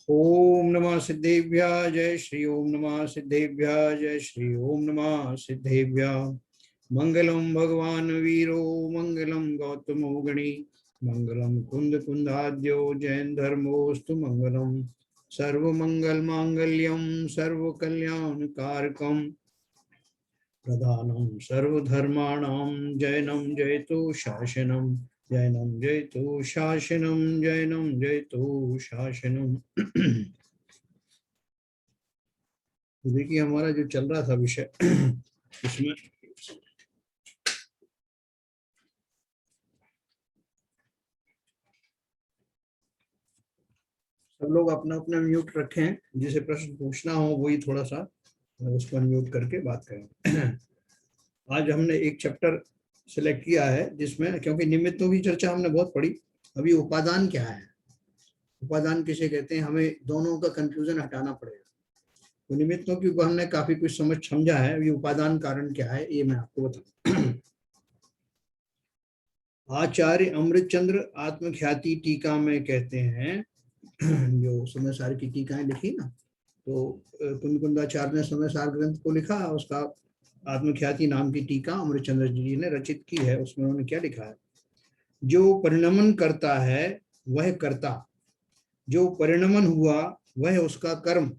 ओम नमः सिद्धेभ्यः जय श्री ओम नमः सिद्धेभ्यः जय श्री ओम नमः सिद्धेभ्यः। मंगलम भगवान वीरो मंगलम गौतमो गणी मंगलम कुंद कुंदाद्यो जैन धर्मोस्तु मंगलम सर्वमंगल मांगल्यम सर्व कल्याण कारकम प्रधानम सर्वधर्माणां जैनम जयतु शासनम जैनम जयतु शासनम जैनम जयतु शासनम। तो देखिए हमारा जो चल रहा था विषय इसमें सब लोग अपना अपना म्यूट रखें, जिसे प्रश्न पूछना हो वही थोड़ा सा उसको म्यूट करके बात करें। आज हमने एक चैप्टर सिलेक्ट किया है जिसमें, क्योंकि निमित्तों की चर्चा हमने बहुत पढ़ी, अभी उपादान क्या है, उपादान किसे कहते हैं, हमें दोनों का कंफ्यूजन हटाना पड़ेगा। तो निमित्तों के ऊपर हमने काफी कुछ समझा है, अभी उपादान कारण क्या है ये मैं आपको बताऊं। आचार्य अमृतचंद्र आत्मख्याति टीका में कहते हैं, जो समय सार की टीकाएं लिखी ना, तो कुंदकुंदाचार्य ने समय सार ग्रंथ को लिखा, उसका आत्मख्याति नाम की टीका अमृतचंद्र जी ने रचित की है। उसमें उन्होंने क्या लिखा है, जो परिणमन करता है वह कर्ता, जो परिणमन हुआ वह उसका कर्म,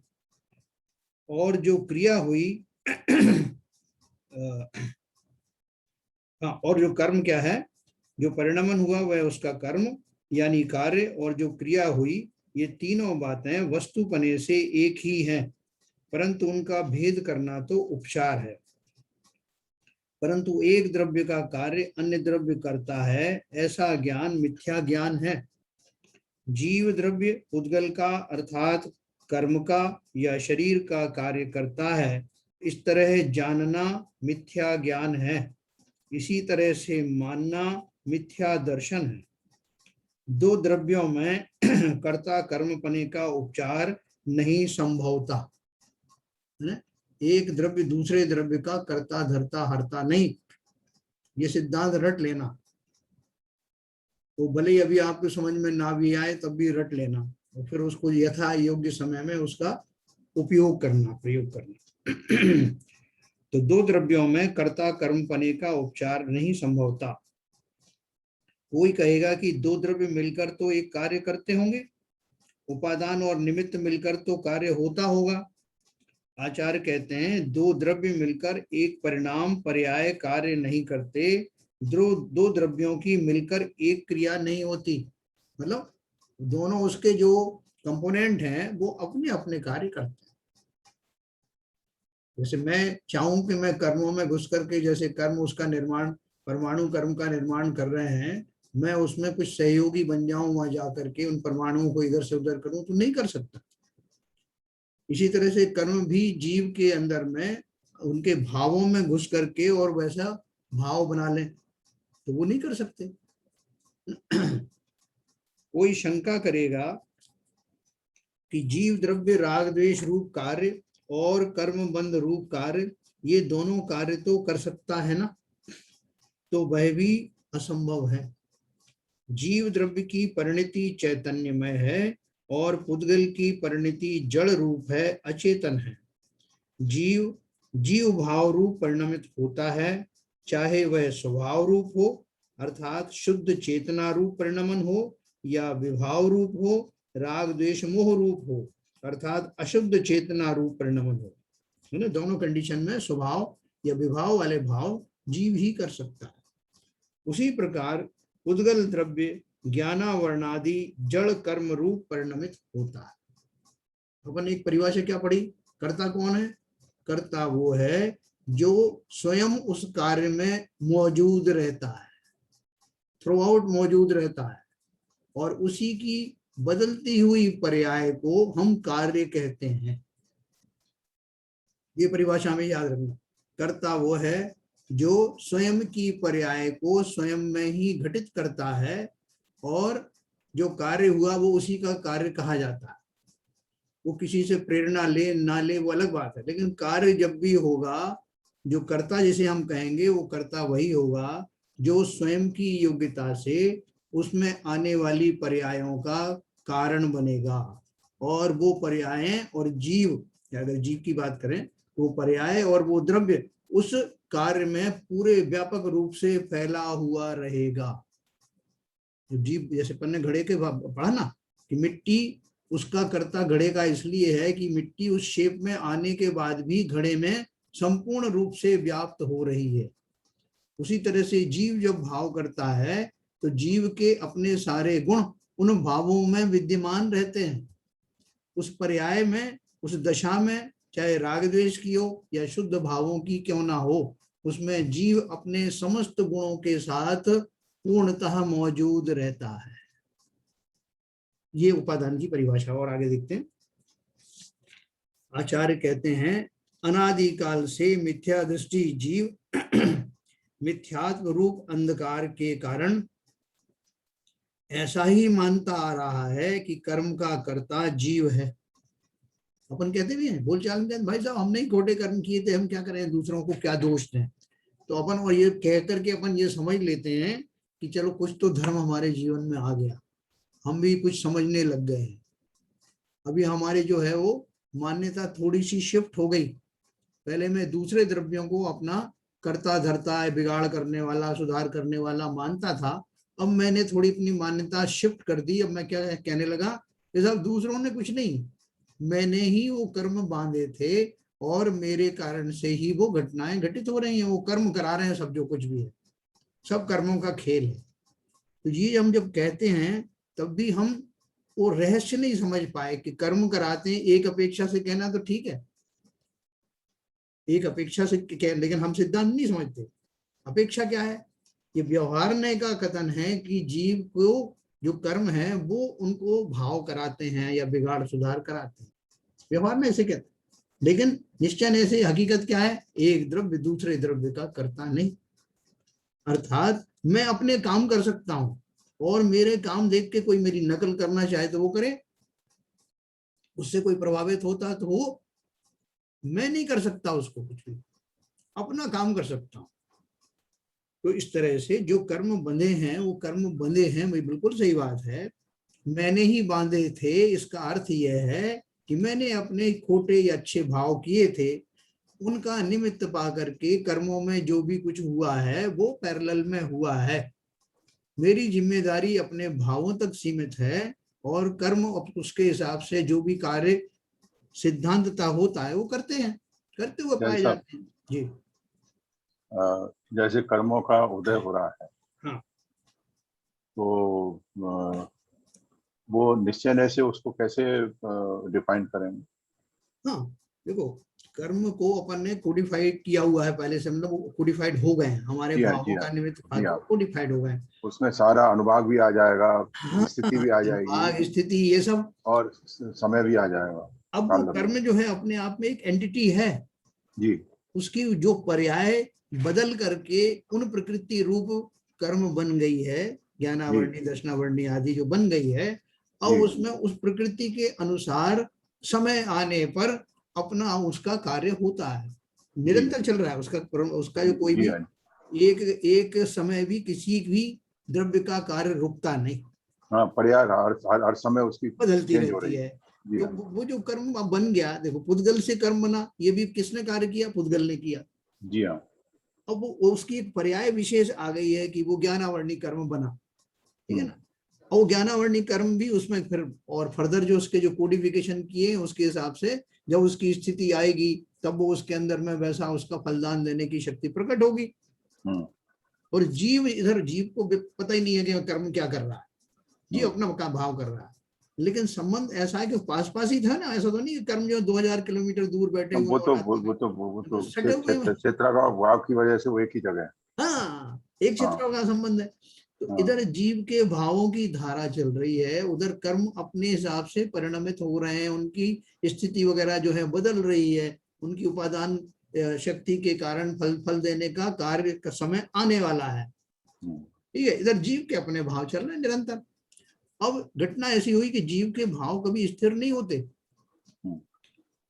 और जो क्रिया हुई और जो कर्म क्या है, जो परिणमन हुआ वह उसका कर्म यानी कार्य, और जो क्रिया हुई, ये तीनों बातें वस्तुपने से एक ही हैं, परंतु उनका भेद करना तो उपचार है। परंतु एक द्रव्य का कार्य अन्य द्रव्य करता है, ऐसा ज्ञान मिथ्या ज्ञान है। जीव द्रव्य उद्गल का अर्थात कर्म का या शरीर का कार्य करता है, इस तरह जानना मिथ्या ज्ञान है। इसी तरह से मानना मिथ्या दर्शन है। दो द्रव्यों में कर्ता कर्म पने का उपचार नहीं संभवता, एक द्रव्य दूसरे द्रव्य का कर्ता धर्ता हरता नहीं, ये सिद्धांत रट लेना। तो भले ही अभी आपको समझ में ना भी आए तब भी रट लेना, और फिर उसको यथा योग्य समय में उसका उपयोग करना, प्रयोग करना। तो दो द्रव्यों में कर्ता कर्म पने का उपचार नहीं संभवता। कोई कहेगा कि दो द्रव्य मिलकर तो एक कार्य करते होंगे, उपादान और निमित्त मिलकर तो कार्य होता होगा। आचार्य कहते हैं दो द्रव्य मिलकर एक परिणाम पर्याय कार्य नहीं करते, दो द्रव्यों की मिलकर एक क्रिया नहीं होती। मतलब दोनों उसके जो कंपोनेंट हैं वो अपने अपने कार्य करते हैं। जैसे मैं चाहूं कि मैं कर्मों में घुस करके, जैसे कर्म उसका निर्माण, परमाणु कर्म का निर्माण कर रहे हैं, मैं उसमें कुछ सहयोगी बन जाऊं, वहां जाकर के उन परमाणुओं को इधर से उधर करूं, तो नहीं कर सकता। इसी तरह से कर्म भी जीव के अंदर में उनके भावों में घुस करके और वैसा भाव बना लें, तो वो नहीं कर सकते। कोई शंका करेगा कि जीव द्रव्य राग द्वेष रूप कार्य और कर्म बंध रूप कार्य, ये दोनों कार्य तो कर सकता है ना, तो वह भी असंभव है। जीव द्रव्य की परिणति चैतन्यमय है और पुद्गल की परिणति जड़ रूप है, अचेतन है। जीव जीव भाव रूप परिणमित होता है, चाहे वह स्वभाव रूप हो अर्थात शुद्ध चेतना रूप परिणमन हो, या विभाव रूप हो, राग द्वेष मोह रूप हो अर्थात अशुद्ध चेतना रूप परिणमन हो, है ना। दोनों कंडीशन में स्वभाव या विभाव वाले भाव जीव ही कर सकता है। उसी प्रकार उद्गल द्रव्य ज्ञानावरणादि जड़ कर्म रूप परिणमित होता है। अपन एक परिभाषा क्या पढ़ी, कर्ता कौन है, कर्ता वो है जो स्वयं उस कार्य में मौजूद रहता है, थ्रू आउट मौजूद रहता है, और उसी की बदलती हुई पर्याय को हम कार्य कहते हैं। ये परिभाषा हमें याद रखना। कर्ता वो है जो स्वयं की पर्याय को स्वयं में ही घटित करता है, और जो कार्य हुआ वो उसी का कार्य कहा जाता है। वो किसी से प्रेरणा ले ना ले वो अलग बात है, लेकिन कार्य जब भी होगा, जो कर्ता जिसे हम कहेंगे वो कर्ता वही होगा जो स्वयं की योग्यता से उसमें आने वाली पर्यायों का कारण बनेगा, और वो पर्याय और जीव, अगर जीव की बात करें तो पर्याय और वो द्रव्य उस कार्य में पूरे व्यापक रूप से फैला हुआ रहेगा। जो जीव, जैसे अपन ने घड़े के पढ़ा ना कि मिट्टी उसका कर्ता घड़े का इसलिए है कि मिट्टी उस शेप में आने के बाद भी घड़े में संपूर्ण रूप से व्याप्त हो रही है। उसी तरह से जीव जब भाव करता है तो जीव के अपने सारे गुण उन भावों में विद्यमान रहते हैं। उस पर्याय में, उस दशा में, चाहे राग द्वेष की हो या शुद्ध भावों की क्यों ना हो, उसमें जीव अपने समस्त गुणों के साथ पूर्णतः मौजूद रहता है। ये उपादान की परिभाषा। और आगे देखते हैं। आचार्य कहते हैं अनादिकाल से मिथ्या दृष्टि जीव मिथ्यात्व रूप अंधकार के कारण ऐसा ही मानता आ रहा है कि कर्म का कर्ता जीव है। अपन कहते भी हैं बोलचाल में, भाई साहब हमने ही खोटे कर्म किए थे, हम क्या करें, दूसरों को क्या दोष दें। तो अपन और ये कहकर के अपन ये समझ लेते हैं कि चलो कुछ तो धर्म हमारे जीवन में आ गया, हम भी कुछ समझने लग गए हैं। अभी हमारे जो है वो मान्यता थोड़ी सी शिफ्ट हो गई। पहले मैं दूसरे द्रव्यों को अपना कर्ता धर्ता है, बिगाड़ करने वाला, सुधार करने वाला मानता था। अब मैंने थोड़ी अपनी मान्यता शिफ्ट कर दी। अब मैं क्या कहने लगा कि साहब दूसरों ने कुछ नहीं, मैंने ही वो कर्म बांधे थे और मेरे कारण से ही वो घटनाएं घटित हो रही हैं। वो कर्म करा रहे हैं, सब जो कुछ भी है सब कर्मों का खेल है। तो ये हम जब कहते हैं तब भी हम वो रहस्य नहीं समझ पाए कि कर्म कराते हैं एक अपेक्षा से, कहना तो ठीक है एक अपेक्षा से लेकिन हम सिद्धांत नहीं समझते। अपेक्षा क्या है? ये व्यवहारने का कथन है कि जीव को जो कर्म है वो उनको भाव कराते हैं या बिगाड़ सुधार कराते हैं। व्यवहार में ऐसे कहते हैं, लेकिन निश्चय ऐसे हकीकत क्या है? एक द्रव्य दूसरे द्रव्य का कर्ता नहीं। अर्थात मैं अपने काम कर सकता हूं और मेरे काम देख के कोई मेरी नकल करना चाहे तो वो करे, उससे कोई प्रभावित होता तो वो, मैं नहीं कर सकता उसको कुछ भी, अपना काम कर सकता हूं। तो इस तरह से जो कर्म बंधे हैं वो कर्म बंधे हैं, भाई बिल्कुल सही बात है, मैंने ही बांधे थे। इसका अर्थ यह है कि मैंने अपने खोटे या अच्छे भाव किए थे, उनका निमित्त पा करके कर्मों में जो भी कुछ हुआ है वो पैरेलल में हुआ है। मेरी जिम्मेदारी अपने भावों तक सीमित है और कर्म उसके हिसाब से जो भी कार्य सिद्धांतता होता है वो करते हैं, करते हुए पाए जाते हैं। जी जैसे कर्मों का उदय हो रहा है, हाँ, तो वो निश्चय से उसको कैसे डिफाइन करेंगे? हाँ देखो, कर्म को अपन ने कोडिफाइड किया हुआ है पहले से, मतलब कोडिफाइड हो गए हैं हमारे भावों का निमित्त कोडिफाइड हो गए, उसमें सारा अनुभाग भी आ जाएगा, हाँ, स्थिति भी आ जाएगी, स्थिति ये सब, और समय भी आ जाएगा। अब वो कर्म जो है अपने आप में एक एंटिटी है जी, उसकी जो पर्याय बदल करके उन प्रकृति रूप कर्म बन गई है, ज्ञानावर्णी दर्शनावर्णी आदि जो बन गई है। अब उसमें उस प्रकृति के अनुसार समय आने पर अपना उसका कार्य होता है, निरंतर चल रहा है उसका जो कोई भी एक समय भी किसी भी द्रव्य का कार्य रुकता नहीं। हाँ, पर्याय हर समय उसकी बदलती रहती है। तो वो जो कर्म बन गया, देखो पुद्गल से कर्म बना, ये भी किसने कार्य किया? पुद्गल ने किया। जी हाँ। अब वो उसकी एक पर्याय विशेष आ गई है कि वो ज्ञानावर्णी कर्म बना, ठीक है ना। और वो ज्ञानावर्णी कर्म भी उसमें फिर और फर्दर जो उसके जो कोडिफिकेशन किए उसके हिसाब से जब उसकी स्थिति आएगी तब वो उसके अंदर में वैसा उसका फलदान देने की शक्ति प्रकट होगी। और जीव, इधर जीव को पता ही नहीं है कि कर्म क्या कर रहा है, जीव अपना का भाव कर रहा है, लेकिन संबंध ऐसा है कि पास पास ही था ना। ऐसा तो नहीं कर्म जो 2000 किलोमीटर दूर बैठे हुए, वो क्षेत्र भाव की वजह से वो एक ही जगह है। हाँ, एक क्षेत्र का संबंध है। तो इधर जीव के भावों की धारा चल रही है, उधर कर्म अपने हिसाब से परिणमित हो रहे हैं, उनकी स्थिति वगैरह जो है बदल रही है, उनकी उपादान शक्ति के कारण फल देने का कार्य का समय आने वाला है, ठीक है। इधर जीव के अपने भाव चल रहे हैं निरंतर। अब घटना ऐसी हुई कि जीव के भाव कभी स्थिर नहीं होते।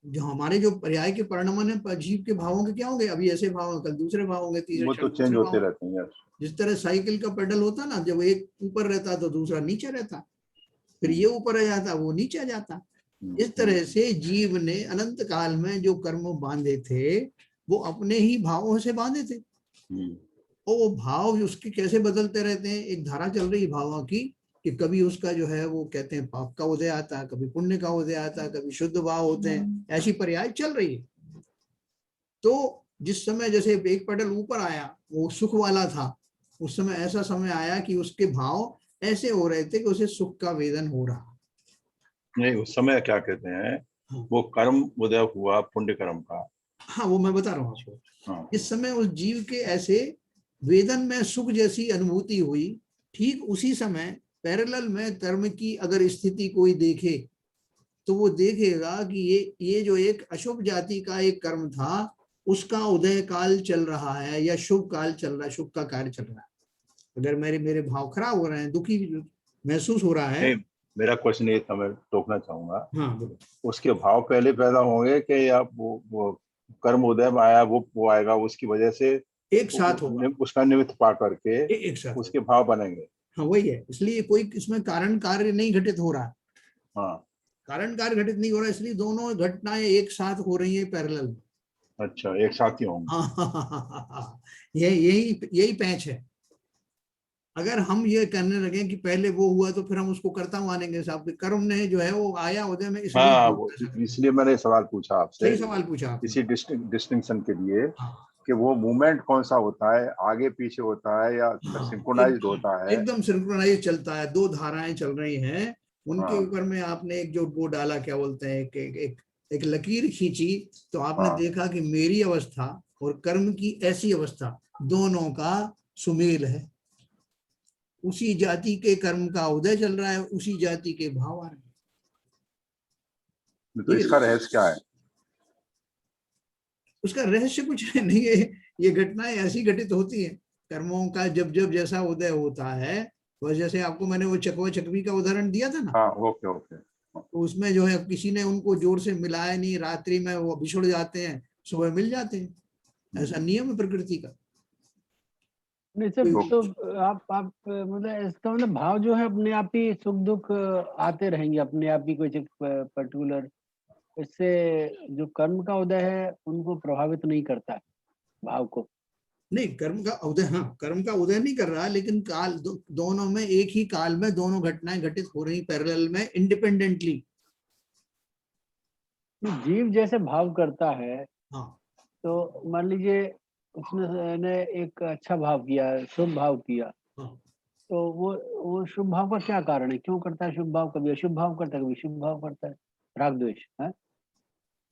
जो हमारे जो पर्याय के परिणमन है जीव के भावों के क्या होंगे, अभी ऐसे भाव होंगे, कल दूसरे भाव होंगे, तीसरे वो तो चेंज होते रहते हैं। जिस तरह साइकिल का पेडल होता ना, जब एक ऊपर रहता तो दूसरा नीचे रहता, फिर ये ऊपर आ जाता वो नीचे आ जाता। इस तरह से जीव ने अनंत काल में जो कर्म बांधे थे वो अपने ही भावों से बांधे थे, और वो भाव उसके कैसे बदलते रहते हैं। एक धारा चल रही भावों की कि कभी उसका जो है वो कहते हैं पाप का उदय आता है, कभी पुण्य का उदय आता है, कभी शुद्ध भाव होते हैं, ऐसी पर्याय चल रही है। तो जिस समय जैसे एक पटल ऊपर आया वो सुख वाला था, उस समय ऐसा समय आया कि उसके भाव ऐसे हो रहे थे कि उसे सुख का वेदन हो रहा। नहीं, उस समय क्या कहते हैं, हाँ, वो कर्म उदय हुआ पुण्य कर्म का। हाँ वो मैं बता रहा हूँ आपको। हाँ, इस समय उस जीव के ऐसे वेदन में सुख जैसी अनुभूति हुई। ठीक उसी समय पैरेलल में कर्म की अगर स्थिति कोई देखे तो वो देखेगा कि ये जो एक अशुभ जाति का एक कर्म था उसका उदय काल चल रहा है या शुभ काल चल रहा है, शुभ का कार्य चल रहा है। अगर मेरे मेरे भाव खराब हो रहे हैं, दुखी महसूस हो रहा है। नहीं, मेरा क्वेश्चन ये था, मैं टोकना चाहूंगा। हाँ बोलो। उसके भाव पहले पैदा होंगे कि या वो कर्म उदय में आया वो आएगा उसकी वजह से एक साथ होगा, उसका निमित्त पा करके एक साथ उसके होगा। भाव बनेंगे। हाँ वही है, इसलिए कोई इसमें कारण कार्य नहीं घटित हो रहा। हाँ, कारण कार्य घटित नहीं हो रहा, इसलिए दोनों घटनाएं एक साथ हो रही है पैरेलल में। अच्छा, एक साथ ही होंगे। हाँ, यही यही पैच है। अगर हम ये करने लगे कि पहले वो हुआ तो फिर हम उसको कर्ता मानेंगे, साहब कर्म ने जो है वो आया उदय में, इसलिए हाँ, वो ऐसा करें। इसलिए मैंने सवाल पूछा आपसे, सही सवाल पूछा आपने। इसी डिस्टिंक्शन के लिए हाँ, कि वो मूवमेंट कौन सा होता है, आगे पीछे होता है या हाँ सिंक्रोनाइज्ड होता है। एकदम सिंक्रोनाइज चलता है, दो धाराएं चल रही हैं, उनके हाँ, ऊपर में आपने एक जो वो डाला, क्या बोलते हैं, एक लकीर खींची तो आपने हाँ, देखा कि मेरी अवस्था और कर्म की ऐसी अवस्था दोनों का सुमेल है। उसी जाति के कर्म का उदय चल रहा है, उसी जाति के भाव आ रहे हैं। तो इसका रहस्य क्या है? उसका रहस्य कुछ नहीं है, ये घटनाएं ऐसी घटित होती हैं कर्मों का, जब जब जैसा उदय होता है। बस जैसे आपको मैंने वो चकवा चकवी का उदाहरण दिया था ना, हाँ, ओके ओके। तो उसमें जो है किसी ने उनको जोर से मिलाया नहीं, रात्रि में वो बिछुड़ जाते हैं, सुबह मिल जाते हैं। ऐसा नियम है प्रकृति का। नहीं सर, कोई- तो आप मतलब इसका मतलब भाव जो है अपने आप ही सुख दुख आते रहेंगे अपने आप ही, कुछ पर्टिकुलर, इससे जो कर्म का उदय है उनको प्रभावित नहीं करता है भाव को। नहीं, कर्म का उदय, हाँ कर्म का उदय नहीं कर रहा, लेकिन काल दोनों में एक ही काल में दोनों घटनाएं घटित हो रही पैरेलल में इंडिपेंडेंटली। जीव जैसे भाव करता है, हाँ, तो मान लीजिए उसने एक अच्छा भाव किया, शुभ भाव किया, हाँ तो वो शुभ भाव का क्या कारण है, क्यों करता है शुभ भाव, कभी अशुभ भाव करता है कभी शुभ भाव करता है, राग द्वेष है,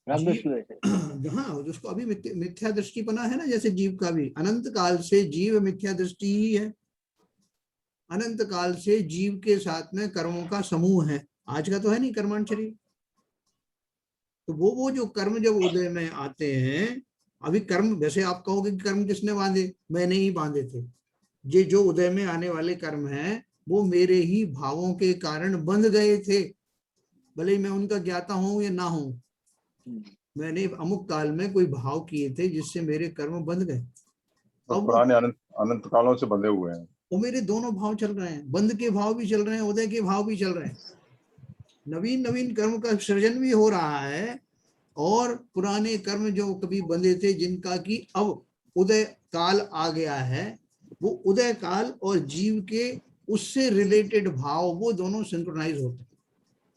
राग जी। द्वेष की वजह से। हाँ, जिसको अभी मिथ्या दृष्टि बना है ना, जैसे जीव का भी अनंत काल से जीव मिथ्या दृष्टि ही है। अनंत काल से जीव के साथ में कर्मों का समूह है, आज का तो है नहीं कर्मांड शरीर। तो वो जो कर्म जब उदय में आते हैं, अभी कर्म जैसे आप कहोगे कि कर्म किसने बांधे, मैंने ही बांधे थे। ये जो उदय में आने वाले कर्म हैं वो मेरे ही भावों के कारण बंध गए थे, भले ही मैं उनका ज्ञाता हूं या ना हूं। मैंने अमुक काल में कोई भाव किए थे जिससे मेरे कर्म बंध गए। तो अब पुराने अनंत अनंत कालों से बंधे हुए हैं। वो मेरे दोनों भाव चल रहे हैं, बंध के भाव भी चल रहे हैं, उदय के भाव भी चल रहे हैं। नवीन नवीन कर्म का सृजन भी हो रहा है, और पुराने कर्म जो कभी बंधे थे जिनका कि अब उदय काल आ गया है, वो उदय काल और जीव के उससे रिलेटेड भाव वो दोनों सिंक्रोनाइज होते हैं।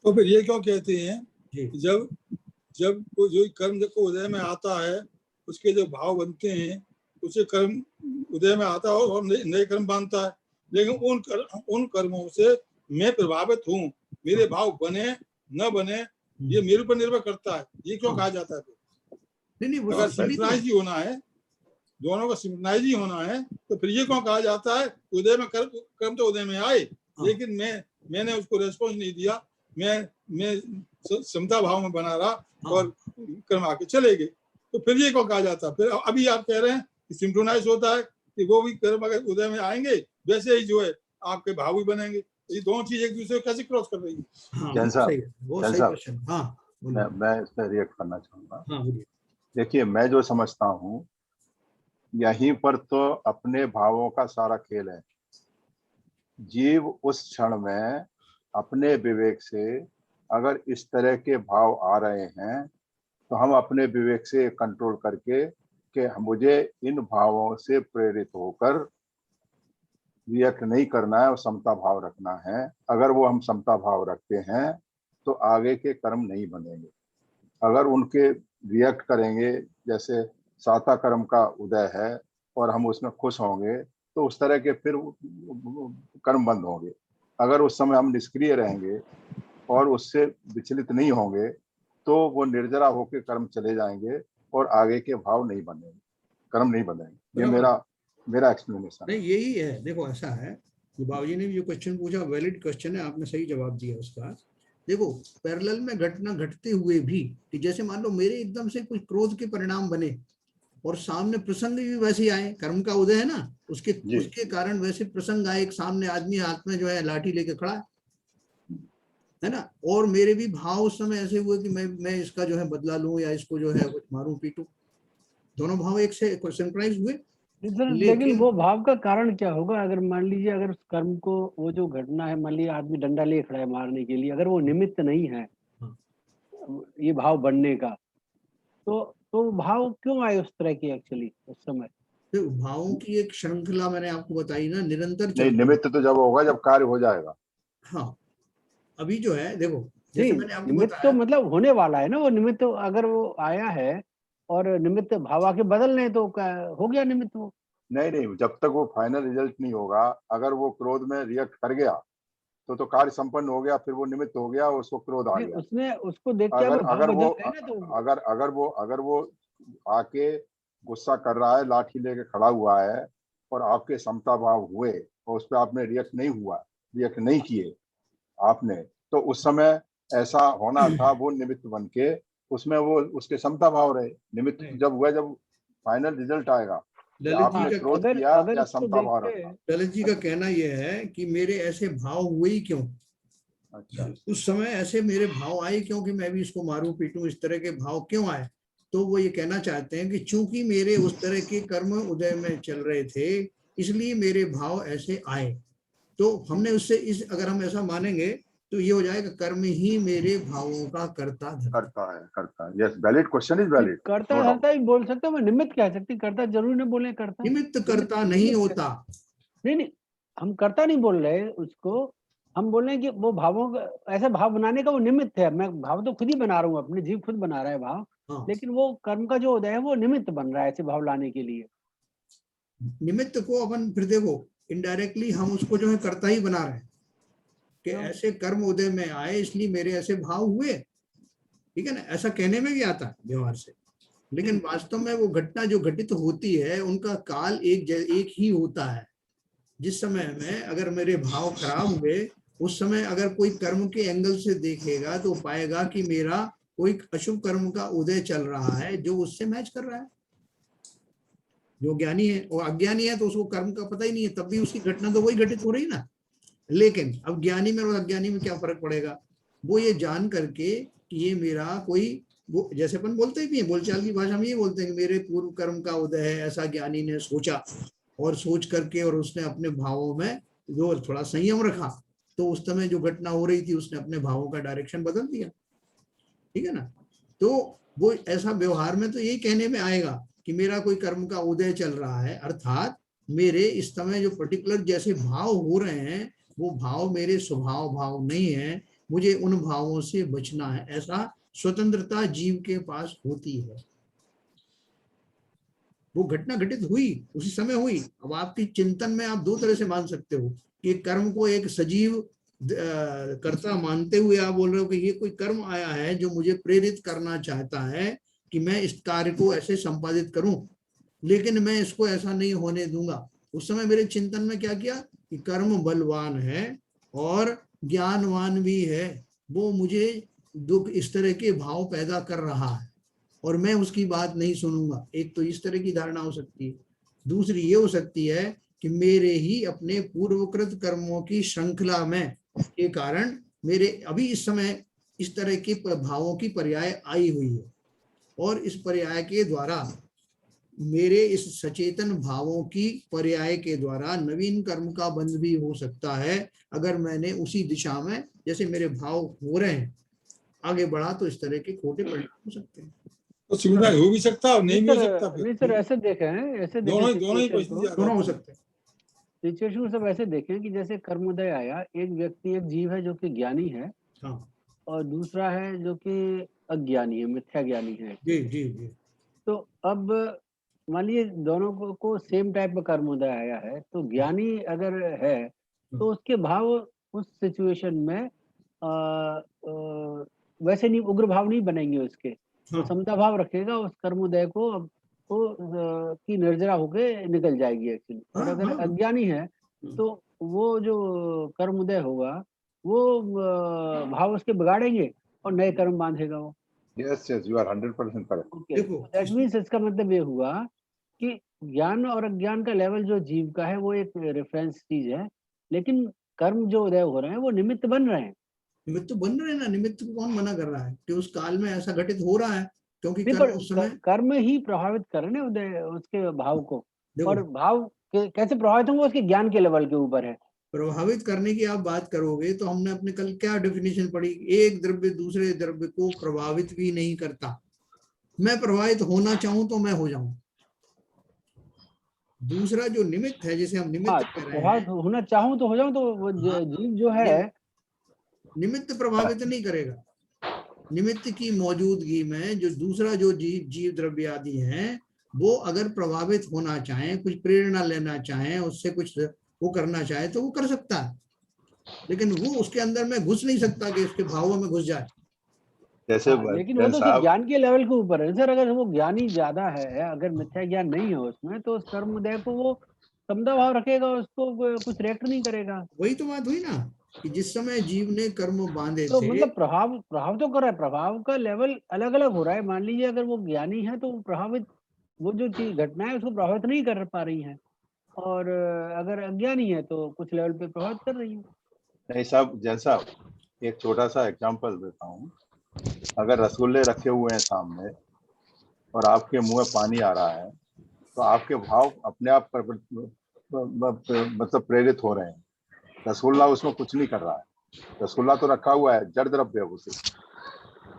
तो फिर ये क्यों कहते हैं जी, कि जब जब कोई जो कर्म जब को उदय में आता है उसके जो भाव बनते हैं उसे कर्म उदय में आता है और नए कर्म बांधता है, लेकिन उन कर्मों से मैं प्रभावित हूँ, मेरे भाव बने न बने ये मेरे ऊपर निर्भर करता है, ये क्यों कहा जाता है? नहीं वो अगर तभी तो सिंक्रोनाइज ही होना है, दोनों का सिंक्रोनाइज ही होना है, तो फिर ये क्यों कहा जाता है उदय में कर्म तो उदय में आए, लेकिन मैंने उसको रेस्पॉन्स नहीं दिया, मैं समता भाव में बना रहा और कर्म आके चले गए, तो फिर ये क्यों कहा जाता है? फिर अभी आप कह रहे हैं कि सिंक्रोनाइज होता है कि वो भी कर्म अगर उदय में आएंगे वैसे ही जो है आपके भाव भी बनेंगे। ये दोनों चीज एक दूसरे को कैसे क्रॉस कर रही है? हाँ जैन साहब, वो जैन सही साहब, क्वेश्चन। हाँ मैं इस पर रिएक्ट करना चाहूंगा। हाँ बोलिए। देखिए, मैं जो समझता हूँ यहीं पर तो अपने भावों का सारा खेल है। जीव उस क्षण में अपने विवेक से अगर इस तरह के भाव आ रहे हैं तो हम अपने विवेक से कंट्रोल करके कि मुझे इन भावों से प्रेरित होकर रिएक्ट नहीं करना है और समता भाव रखना है। अगर वो हम समता भाव रखते हैं तो आगे के कर्म नहीं बनेंगे। अगर उनके रिएक्ट करेंगे, जैसे साता कर्म का उदय है और हम उसमें खुश होंगे, तो उस तरह के फिर कर्म बंद होंगे। अगर उस समय हम निष्क्रिय रहेंगे और उससे विचलित नहीं होंगे तो वो निर्जरा होकर कर्म चले जाएंगे और आगे के भाव नहीं बनेंगे, कर्म नहीं बनेंगे। ये मेरा एक्सप्लेनेशन नहीं, यही है। देखो ऐसा है कि बाबूजी ने भी जो क्वेश्चन पूछा वैलिड क्वेश्चन है, आपने सही जवाब दिया उसका। देखो पैरेलल में घटना घटते हुए भी कि जैसे मान लो मेरे एकदम से कुछ क्रोध के परिणाम बने और सामने प्रसंग भी वैसे ही आए, कर्म का उदय है ना, उसके कारण वैसे प्रसंग आए, एक सामने आदमी हाथ में जो है लाठी लेके खड़ा है ना, और मेरे भी भाव उस समय ऐसे हुए कि मैं इसका जो है बदला लूं या इसको जो है कुछ मारूं पीटूं। दोनों भाव एक से सिंक्रोनाइज हुए। लेकिन वो भाव का कारण क्या होगा? अगर मान लीजिए अगर उस कर्म को, वो जो घटना है, मान लीजिए आदमी डंडा ले खड़ा है मारने के लिए, अगर वो निमित्त नहीं है ये भाव बनने का, तो भाव क्यों आए उस तरह की एक्चुअली उस समय? तो भावों की एक श्रृंखला मैंने आपको बताई ना, निरंतर नहीं, निमित्त तो जब होगा जब कार्य हो जाएगा। हाँ, अभी जो है देखो जैसे मैंने आपको निमित्त बताया, तो मतलब होने वाला है ना, वो निमित्त अगर वो आया है और निमित्त भाव आके बदल रहे तो हो गया निमित्त वो। नहीं, जब तक वो फाइनल रिजल्ट नहीं होगा, अगर वो क्रोध में रिएक्ट कर गया तो कार्य संपन्न हो गया, फिर वो निमित्त हो गया, उसको क्रोध आ गया। उसने उसको देख के अगर भाव अगर वो बदल रहे ना, तो अगर वो आके गुस्सा कर रहा है, लाठी लेके खड़ा हुआ है और आपके समता भाव हुए और उस पर आपने रिएक्ट नहीं किए आपने, तो उस समय ऐसा होना था, वो निमित्त बन के उसमें वो उसके समता भाव रहे। निमित्त जब हुआ, जब फाइनल रिजल्ट आएगा कि आपने क्रोध किया या समता भाव रखा। ललित जी का कहना यह है कि मेरे ऐसे भाव हुए ही क्यों, अच्छा, उस समय ऐसे मेरे भाव आए क्यों कि मैं भी इसको मारूं पीटूं, इस तरह के भाव क्यों आए? तो वो ये कहना चाहते हैं कि चूंकि मेरे उस तरह के कर्म उदय में चल रहे थे, इसलिए मेरे भाव ऐसे आए। तो हमने उससे अगर हम ऐसा मानेंगे तो ये हो जाएगा कर्म ही मेरे भावों का करता है। Yes, valid question is valid. करता धरता ही बोल सकते, मैं निमित्त कह सकती, करता जरूर नहीं बोले, करता निमित्त करता नहीं होता। नहीं, हम करता नहीं बोल रहे उसको, हम बोल रहे हैं कि वो भावों का, ऐसा भाव बनाने का वो निमित्त है। मैं भाव तो खुद ही बना रहा हूँ, अपने जीव खुद बना रहा है भाव। हाँ। लेकिन वो कर्म का जो उदय है वो निमित्त बन रहा है ऐसे भाव लाने के लिए। निमित्त को अपन फिर देखो इनडायरेक्टली हम उसको जो है करता ही बना रहे हैं कि ऐसे कर्म उदय में आए इसलिए मेरे ऐसे भाव हुए, ठीक है ना, ऐसा कहने में भी आता है व्यवहार से। लेकिन वास्तव में वो घटना जो घटित होती है उनका काल एक ही होता है। जिस समय में अगर मेरे भाव खराब हुए, उस समय अगर कोई कर्म के एंगल से देखेगा तो पाएगा कि मेरा कोई अशुभ कर्म का उदय चल रहा है जो उससे मैच कर रहा है। जो ज्ञानी है और अज्ञानी है तो उसको कर्म का पता ही नहीं है, तब भी उसकी घटना तो वही घटित हो रही ना। लेकिन अब ज्ञानी में और अज्ञानी में क्या फर्क पड़ेगा? वो ये जान करके कि ये मेरा कोई, वो जैसे अपन बोलते भी है, बोलचाल की भाषा में ये बोलते हैं कि मेरे पूर्व कर्म का उदय है, ऐसा ज्ञानी ने सोचा और सोच करके और उसने अपने भावों में जो थोड़ा संयम रखा, तो उस समय जो घटना हो रही थी उसने अपने भावों का डायरेक्शन बदल दिया, ठीक है ना। तो वो ऐसा व्यवहार में तो यही कहने में आएगा कि मेरा कोई कर्म का उदय चल रहा है, अर्थात मेरे इस समय जो पर्टिकुलर जैसे भाव हो रहे हैं वो भाव मेरे स्वभाव भाव नहीं है, मुझे उन भावों से बचना है, ऐसा स्वतंत्रता जीव के पास होती है। वो घटना घटित हुई उसी समय हुई। अब आपकी चिंतन में आप दो तरह से मान सकते हो कि कर्म को एक सजीव कर्ता मानते हुए आप बोल रहे हो कि ये कोई कर्म आया है जो मुझे प्रेरित करना चाहता है कि मैं इस कार्य को ऐसे संपादित करूं, लेकिन मैं इसको ऐसा नहीं होने दूंगा। उस समय मेरे चिंतन में क्या किया कि कर्म बलवान है और ज्ञानवान भी है, वो मुझे दुख इस तरह के भाव पैदा कर रहा है और मैं उसकी बात नहीं सुनूंगा। एक तो इस तरह की धारणा हो सकती है। दूसरी ये हो सकती है कि मेरे ही अपने पूर्वकृत कर्मों की श्रृंखला में के कारण मेरे अभी इस समय इस तरह के भावों की पर्याय आई हुई है और इस पर्याय के द्वारा मेरे इस सचेतन भावों की पर्याय के द्वारा नवीन कर्म का बंध भी हो सकता है, अगर मैंने उसी दिशा में जैसे मेरे भाव हो रहे हैं आगे बढ़ा तो इस तरह के खोटे परिणाम हो सकते हैं। तो सिम्प्लीफाई हो भी सकता है और नहीं भी हो सकता। नहीं सर, ऐसे देखे हैं, ऐसे दोनों ही situation परिस्थिति को, दोनों हो सकते हैं। सिचुएशन को सब ऐसे देखें कि जैसे कर्मोदय आया, एक व्यक्ति, एक जीव है जो कि ज्ञानी है, हाँ और दूसरा है जो कि अज्ञानी है, मिथ्या ज्ञानी है। जी जी जी। तो अब मान लीजिए दोनों को सेम टाइप का कर्मोदय आया है, तो ज्ञानी अगर है तो उसके भाव उस सिचुएशन में वैसे नहीं, उग्र भाव नहीं बनेंगे उसके, वो हाँ समता भाव रखेगा, उस कर्मोदय को की निर्जरा होके निकल जाएगी एक्चुअली। और हाँ अगर हाँ अज्ञानी है तो वो जो कर्मोदय होगा वो भाव उसके बिगाड़ेंगे और नए कर्म बांधेगा वो। Yes yes, you are 100% correct. Okay, देखो दैट मीन्स इसका मतलब ये हुआ कि ज्ञान और अज्ञान का लेवल जो जीव का है वो एक रेफरेंस चीज है, लेकिन कर्म जो उदय हो रहे हैं वो निमित्त बन रहे हैं। निमित्त तो बन रहे हैं ना, निमित्त को कौन मना कर रहा है कि उस काल में ऐसा घटित हो रहा है, क्योंकि नहीं, कर्म पर उस समय कर्म ही प्रभावित कर रहे हैं उदय उसके भाव को, देखो और भाव कैसे प्रभावित होंगे, उसके ज्ञान के लेवल के ऊपर है। प्रभावित करने की आप बात करोगे तो हमने अपने कल क्या डेफिनेशन पढ़ी, एक द्रव्य दूसरे द्रव्य को प्रभावित भी नहीं करता। मैं प्रभावित होना चाहूं तो मैं हो जाऊं। दूसरा जो निमित्त है, जिसे हम हाँ, निमित्त तो कह रहे प्रभावित हैं, होना चाहूं तो हो जाऊं, तो वो हाँ, जीव जो है निमित्त प्रभावित नहीं करेगा। निमित्त की मौजूदगी में जो दूसरा जो जीव द्रव्य आदि हैं, वो अगर प्रभावित होना चाहे, कुछ प्रेरणा लेना चाहे, उससे कुछ वो करना चाहे तो वो कर सकता है, लेकिन वो उसके अंदर में घुस नहीं सकता कि उसके भावों में घुस जाए। जैसे हाँ, लेकिन वो जैन तो उसके साहब, ज्ञान के लेवल के ऊपर है सर। अगर वो ज्ञानी ज्यादा है, अगर मिथ्या ज्ञान नहीं है उसमें, तो उस कर्मोदय को वो समता भाव रखेगा, उसको कुछ रिएक्ट नहीं करेगा। वही तो बात हुई ना कि जिस समय जीव ने कर्म बांधे तो थे, मतलब प्रभाव प्रभाव तो कर रहा है, प्रभाव का लेवल अलग अलग हो रहा है। मान लीजिए अगर वो ज्ञानी है तो वो प्रभावित, वो जो चीज घटना है उसको प्रभावित नहीं कर पा रही है, और अगर अज्ञानी है तो कुछ लेवल पे प्रभावित कर रही है। नहीं साहब, जैन साहब, एक छोटा सा एग्जांपल देता हूँ। अगर रसगुल्ले रखे हुए हैं सामने और आपके मुंह में पानी आ रहा है, तो आपके भाव अपने आप मतलब प्रेरित हो रहे हैं। रसगुल्ला उसमें कुछ नहीं कर रहा है, रसगुल्ला तो रखा हुआ है, जड़ द्रव्य है उसे।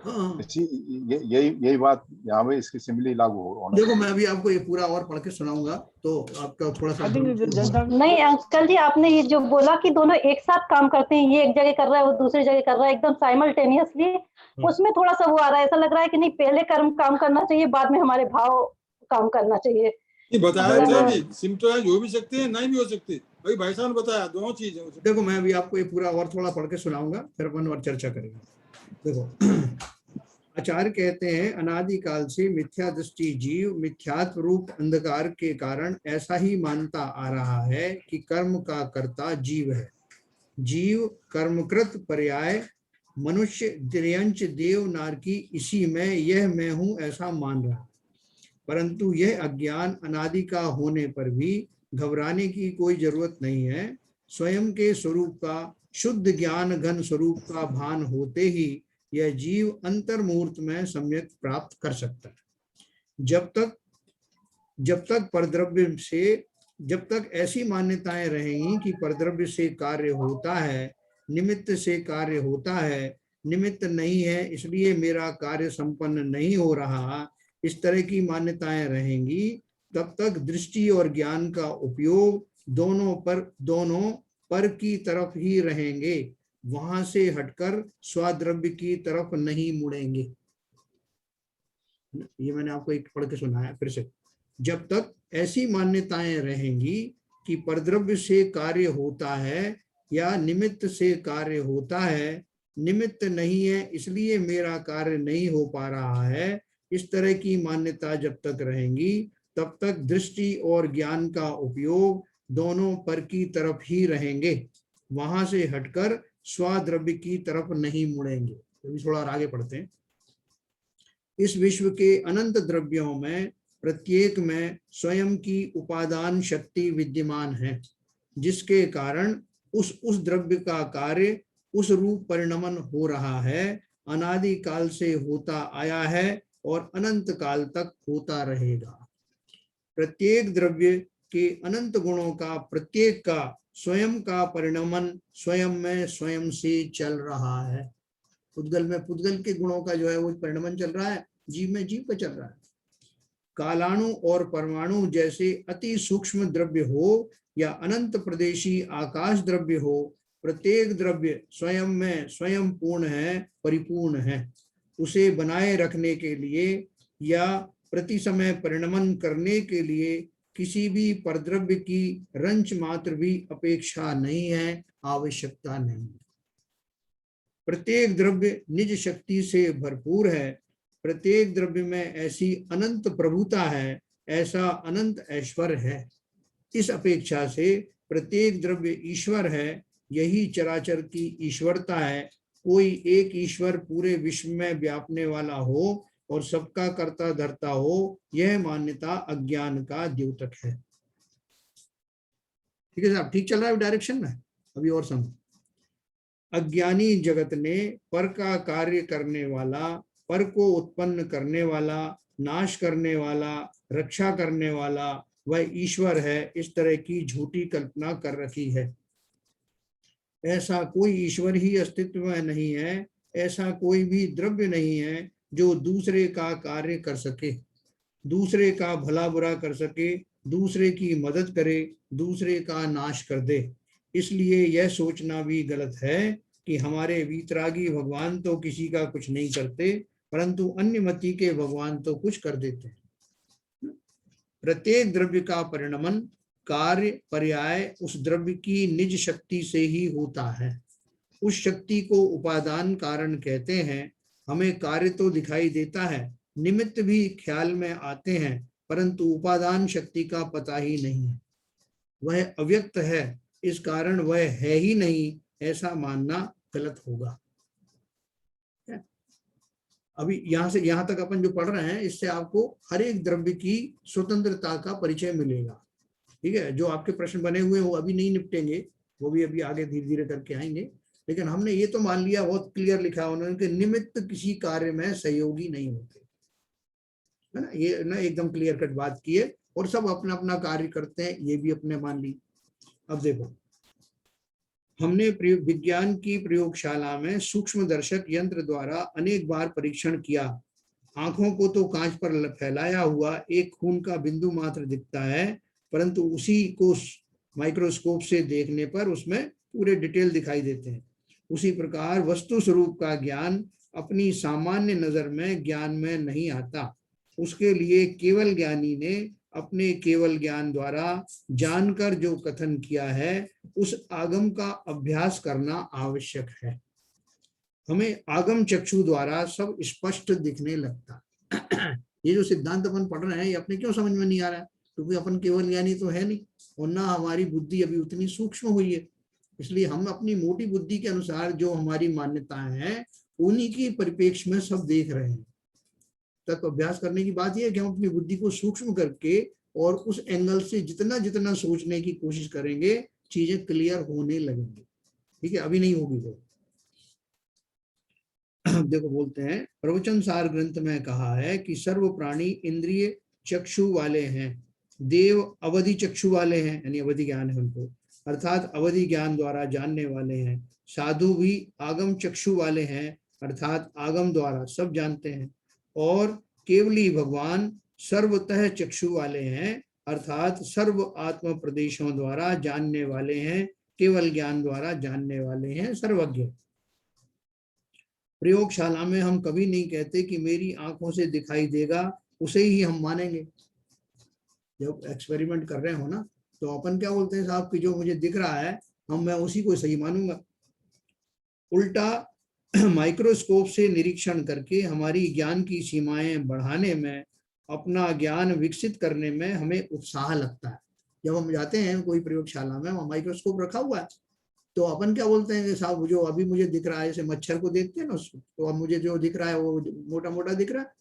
हाँ इसी यही बात यहाँ पे इसकी सिमिली लागू होना देखो, चाहिए। मैं अभी आपको ये पूरा और पढ़ के सुनाऊंगा तो आपका थोड़ा सा आई थिंक भ्रम दूर जैन होगा। साहब, नहीं अंकल जी, आपने ये जो बोला कि दोनों एक साथ काम करते हैं, ये एक जगह कर रहा है वो दूसरी जगह कर रहा है एकदम साइमल्टेनियसली, उसमें थोड़ा सा वो आ रहा है, ऐसा लग रहा है कि नहीं पहले कर्म काम करना चाहिए, बाद में हमारे भाव काम करना चाहिए। ये बताया मतलब था अभी, सिम्प्टोमाइज हो भी सकते हैं, नहीं भी हो सकते। भाई साहब ने बताया दोनों चीजें हो सकती। देखो, मैं अभी आपको ये पूरा और थोड़ा पढ़ के सुनाऊंगा, फिर अपन और चर्चा करेंगे। देखो, आचार्य कहते हैं, अनादिकाल से मिथ्या दृष्टि जीव मिथ्यात्व रूप अंधकार के कारण ऐसा ही मानता आ रहा है कि कर्म का कर्ता जीव है। जीव कर्मकृत पर्याय मनुष्य त्रियंच देव नारकी इसी में यह मैं हूं ऐसा मान रहा, परंतु यह अज्ञान अनादि का होने पर भी घबराने की कोई जरूरत नहीं है। स्वयं के स्वरूप का शुद्ध ज्ञान घन स्वरूप का भान होते ही यह जीव अंतर्मुहूर्त में सम्यक प्राप्त कर सकता है। जब तक परद्रव्य से, जब तक ऐसी मान्यताएं रहेंगी कि परद्रव्य से कार्य होता है, निमित्त से कार्य होता है, निमित्त नहीं है इसलिए मेरा कार्य संपन्न नहीं हो रहा, इस तरह की मान्यताएं रहेंगी, तब तक दृष्टि और ज्ञान का उपयोग दोनों पर की तरफ ही रहेंगे, वहां से हटकर स्वाद्रव्य की तरफ नहीं मुड़ेंगे। ये मैंने आपको एक पढ़ के सुनाया फिर से। जब तक ऐसी मान्यताएं रहेंगी कि परद्रव्य से कार्य होता है या निमित्त से कार्य होता है, निमित्त नहीं है इसलिए मेरा कार्य नहीं हो पा रहा है, इस तरह की मान्यता जब तक रहेंगी, तब तक दृष्टि और ज्ञान का उपयोग दोनों पर की तरफ ही रहेंगे, वहां से हटकर स्वाद्रव्य की तरफ नहीं मुड़ेंगे। तो थोड़ा और आगे पढ़ते हैं। इस विश्व के अनंत द्रव्यों में प्रत्येक में स्वयं की उपादान शक्ति विद्यमान है, जिसके कारण उस द्रव्य का कार्य उस रूप परिणमन हो रहा है, अनादि काल से होता आया है और अनंत काल तक होता रहेगा। प्रत्येक द्रव्य के अनंत गुणों का प्रत्येक का स्वयं का परिणमन स्वयं में स्वयं से चल रहा है। पुद्गल में पुद्गल के गुणों का जो है वो परिणमन चल रहा है, जीव में जीव का चल रहा है। कालाणु और परमाणु जैसे अति सूक्ष्म द्रव्य हो या अनंत प्रदेशी आकाश द्रव्य हो, प्रत्येक द्रव्य स्वयं में स्वयं पूर्ण है, परिपूर्ण है। उसे बनाए रखने के लिए या प्रति समय परिणमन करने के लिए किसी भी परद्रव्य की रंच मात्र भी अपेक्षा नहीं है, आवश्यकता नहीं। प्रत्येक द्रव्य निज शक्ति से भरपूर है, प्रत्येक द्रव्य में ऐसी अनंत प्रभुता है, ऐसा अनंत ऐश्वर्य है। इस अपेक्षा से प्रत्येक द्रव्य ईश्वर है, यही चराचर की ईश्वरता है। कोई एक ईश्वर पूरे विश्व में व्यापने वाला हो और सबका कर्ता धर्ता हो, यह मान्यता अज्ञान का द्योतक है। ठीक है साहब, ठीक चल रहा है डायरेक्शन में? अभी और समझ। अज्ञानी जगत ने पर का कार्य करने वाला, पर को उत्पन्न करने वाला, नाश करने वाला, रक्षा करने वाला वह ईश्वर है, इस तरह की झूठी कल्पना कर रखी है। ऐसा कोई ईश्वर ही अस्तित्व में नहीं है, ऐसा कोई भी द्रव्य नहीं है जो दूसरे का कार्य कर सके, दूसरे का भला बुरा कर सके, दूसरे की मदद करे, दूसरे का नाश कर दे। इसलिए यह सोचना भी गलत है कि हमारे वीतरागी भगवान तो किसी का कुछ नहीं करते, परंतु अन्य मति के भगवान तो कुछ कर देते हैं। प्रत्येक द्रव्य का परिणमन कार्य पर्याय उस द्रव्य की निज शक्ति से ही होता है। उस शक्ति को उपादान कारण कहते हैं। हमें कार्य तो दिखाई देता है, निमित्त भी ख्याल में आते हैं, परंतु उपादान शक्ति का पता ही नहीं है। वह अव्यक्त है, इस कारण वह है ही नहीं, ऐसा मानना गलत होगा। अभी यहां से यहां तक अपन जो पढ़ रहे हैं, इससे आपको हर एक द्रव्य की स्वतंत्रता का परिचय मिलेगा। ठीक है, जो आपके प्रश्न बने हुए वो अभी नहीं निपटेंगे, वो भी अभी आगे धीरे धीरे करके आएंगे। लेकिन हमने ये तो मान लिया, बहुत क्लियर लिखा है उन्होंने कि निमित्त किसी कार्य में सहयोगी नहीं होते, है ना। ये ना एकदम क्लियर कट बात की है, और सब अपना अपना कार्य करते हैं, ये भी अपने मान ली। अब देखो, हमने विज्ञान की प्रयोगशाला में सूक्ष्म दर्शक यंत्र द्वारा अनेक बार परीक्षण किया। आंखों को तो कांच पर फैलाया हुआ एक खून का बिंदु मात्र दिखता है, परंतु उसी को माइक्रोस्कोप से देखने पर उसमें पूरे डिटेल दिखाई देते हैं। उसी प्रकार वस्तु स्वरूप का ज्ञान अपनी सामान्य नजर में ज्ञान में नहीं आता। उसके लिए केवल ज्ञानी ने अपने केवल ज्ञान द्वारा जानकर जो कथन किया है, उस आगम का अभ्यास करना आवश्यक है। हमें आगम चक्षु द्वारा सब स्पष्ट दिखने लगता। ये जो सिद्धांत अपन पढ़ रहे हैं, ये अपने क्यों समझ में नहीं आ रहा है? क्योंकि अपन केवल ज्ञानी तो है नहीं, और ना हमारी बुद्धि अभी उतनी सूक्ष्म हुई है। इसलिए हम अपनी मोटी बुद्धि के अनुसार जो हमारी मान्यताएं हैं, उन्हीं की परिप्रेक्ष्य में सब देख रहे हैं। तत्व अभ्यास करने की बात यह है कि हम अपनी बुद्धि को सूक्ष्म करके और उस एंगल से जितना जितना सोचने की कोशिश करेंगे, चीजें क्लियर होने लगेंगी। ठीक है, अभी नहीं होगी तो। देखो बोलते हैं, प्रवचन सार ग्रंथ में कहा है कि सर्व प्राणी इंद्रिय चक्षु वाले हैं। देव अवधि चक्षु वाले हैं, यानी अवधि ज्ञान है उनको, अर्थात अवधि ज्ञान द्वारा जानने वाले हैं। साधु भी आगम चक्षु वाले हैं, अर्थात आगम द्वारा सब जानते हैं। और केवली भगवान सर्वतः चक्षु वाले हैं, अर्थात सर्व आत्म प्रदेशों द्वारा जानने वाले हैं, केवल ज्ञान द्वारा जानने वाले हैं, सर्वज्ञ। प्रयोगशाला में हम कभी नहीं कहते कि मेरी आंखों से दिखाई देगा, उसे ही हम मानेंगे। जब एक्सपेरिमेंट कर रहे हो ना, तो अपन क्या बोलते हैं साहब कि जो मुझे दिख रहा है, मैं उसी को सही मानूंगा। उल्टा माइक्रोस्कोप से निरीक्षण करके हमारी ज्ञान की सीमाएं बढ़ाने में, अपना ज्ञान विकसित करने में हमें उत्साह लगता है। जब हम जाते हैं कोई प्रयोगशाला में, वहाँ माइक्रोस्कोप रखा हुआ है, तो अपन क्या बोलते हैं कि साहब जो अभी मुझे दिख रहा है, जैसे मच्छर को देखते हैं ना उसको, तो अब मुझे जो दिख रहा है वो मोटा मोटा दिख रहा है।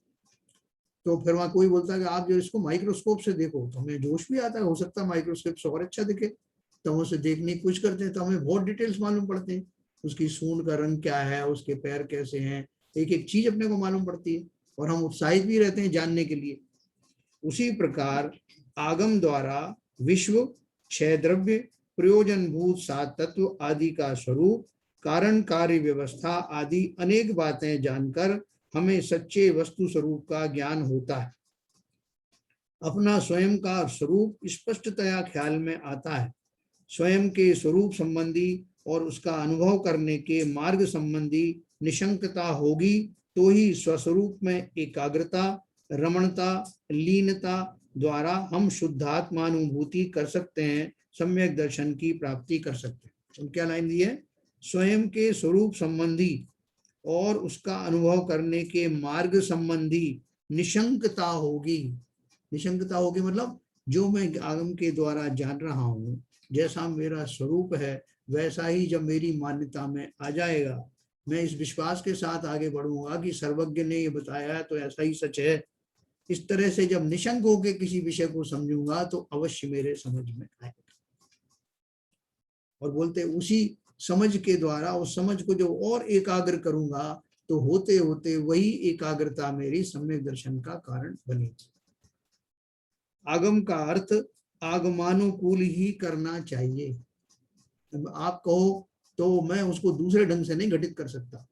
तो फिर वहाँ कोई बोलता है कि आप जो इसको माइक्रोस्कोप से देखो, तो हमें जोश भी आता है, हो सकता है माइक्रोस्कोप से और अच्छा दिखे, तो हम उसे देखने की कोशिश करते हैं, तो हमें बहुत डिटेल्स मालूम पड़ते हैं। उसकी सूंड का रंग क्या है, उसके पैर कैसे हैं, एक एक चीज अपने को मालूम पड़ती है, और हम उत्साहित भी रहते हैं जानने के लिए। उसी प्रकार आगम द्वारा विश्व, क्षय द्रव्य, प्रयोजनभूत सात तत्व आदि का स्वरूप, कारण कार्य व्यवस्था आदि अनेक बातें जानकर हमें सच्चे वस्तु स्वरूप का ज्ञान होता है। अपना स्वयं का स्वरूप स्पष्टतया ख्याल में आता है। स्वयं के स्वरूप संबंधी और उसका अनुभव करने के मार्ग संबंधी निशंकता होगी तो ही स्वस्वरूप में एकाग्रता, रमणता, लीनता द्वारा हम शुद्धात्मानुभूति कर सकते हैं, सम्यक दर्शन की प्राप्ति कर सकते हैं। तो क्या लाइन दी है? स्वयं के स्वरूप संबंधी और उसका अनुभव करने के मार्ग संबंधी निशंकता होगी। निशंकता होगी मतलब जो मैं आगम के द्वारा जान रहा हूँ, जैसा मेरा स्वरूप है वैसा ही जब मेरी मान्यता में आ जाएगा, मैं इस विश्वास के साथ आगे बढ़ूंगा कि सर्वज्ञ ने ये बताया है तो ऐसा ही सच है। इस तरह से जब निशंक होकर किसी विषय को समझूंगा तो अवश्य मेरे समझ में आएगा। और बोलते उसी समझ के द्वारा उस समझ को जो और एकाग्र करूंगा तो होते होते वही एकाग्रता मेरी सम्यक दर्शन का कारण बनेगी। आगम का अर्थ आगमानुकूल ही करना चाहिए। आप कहो तो मैं उसको दूसरे ढंग से नहीं घटित कर सकता।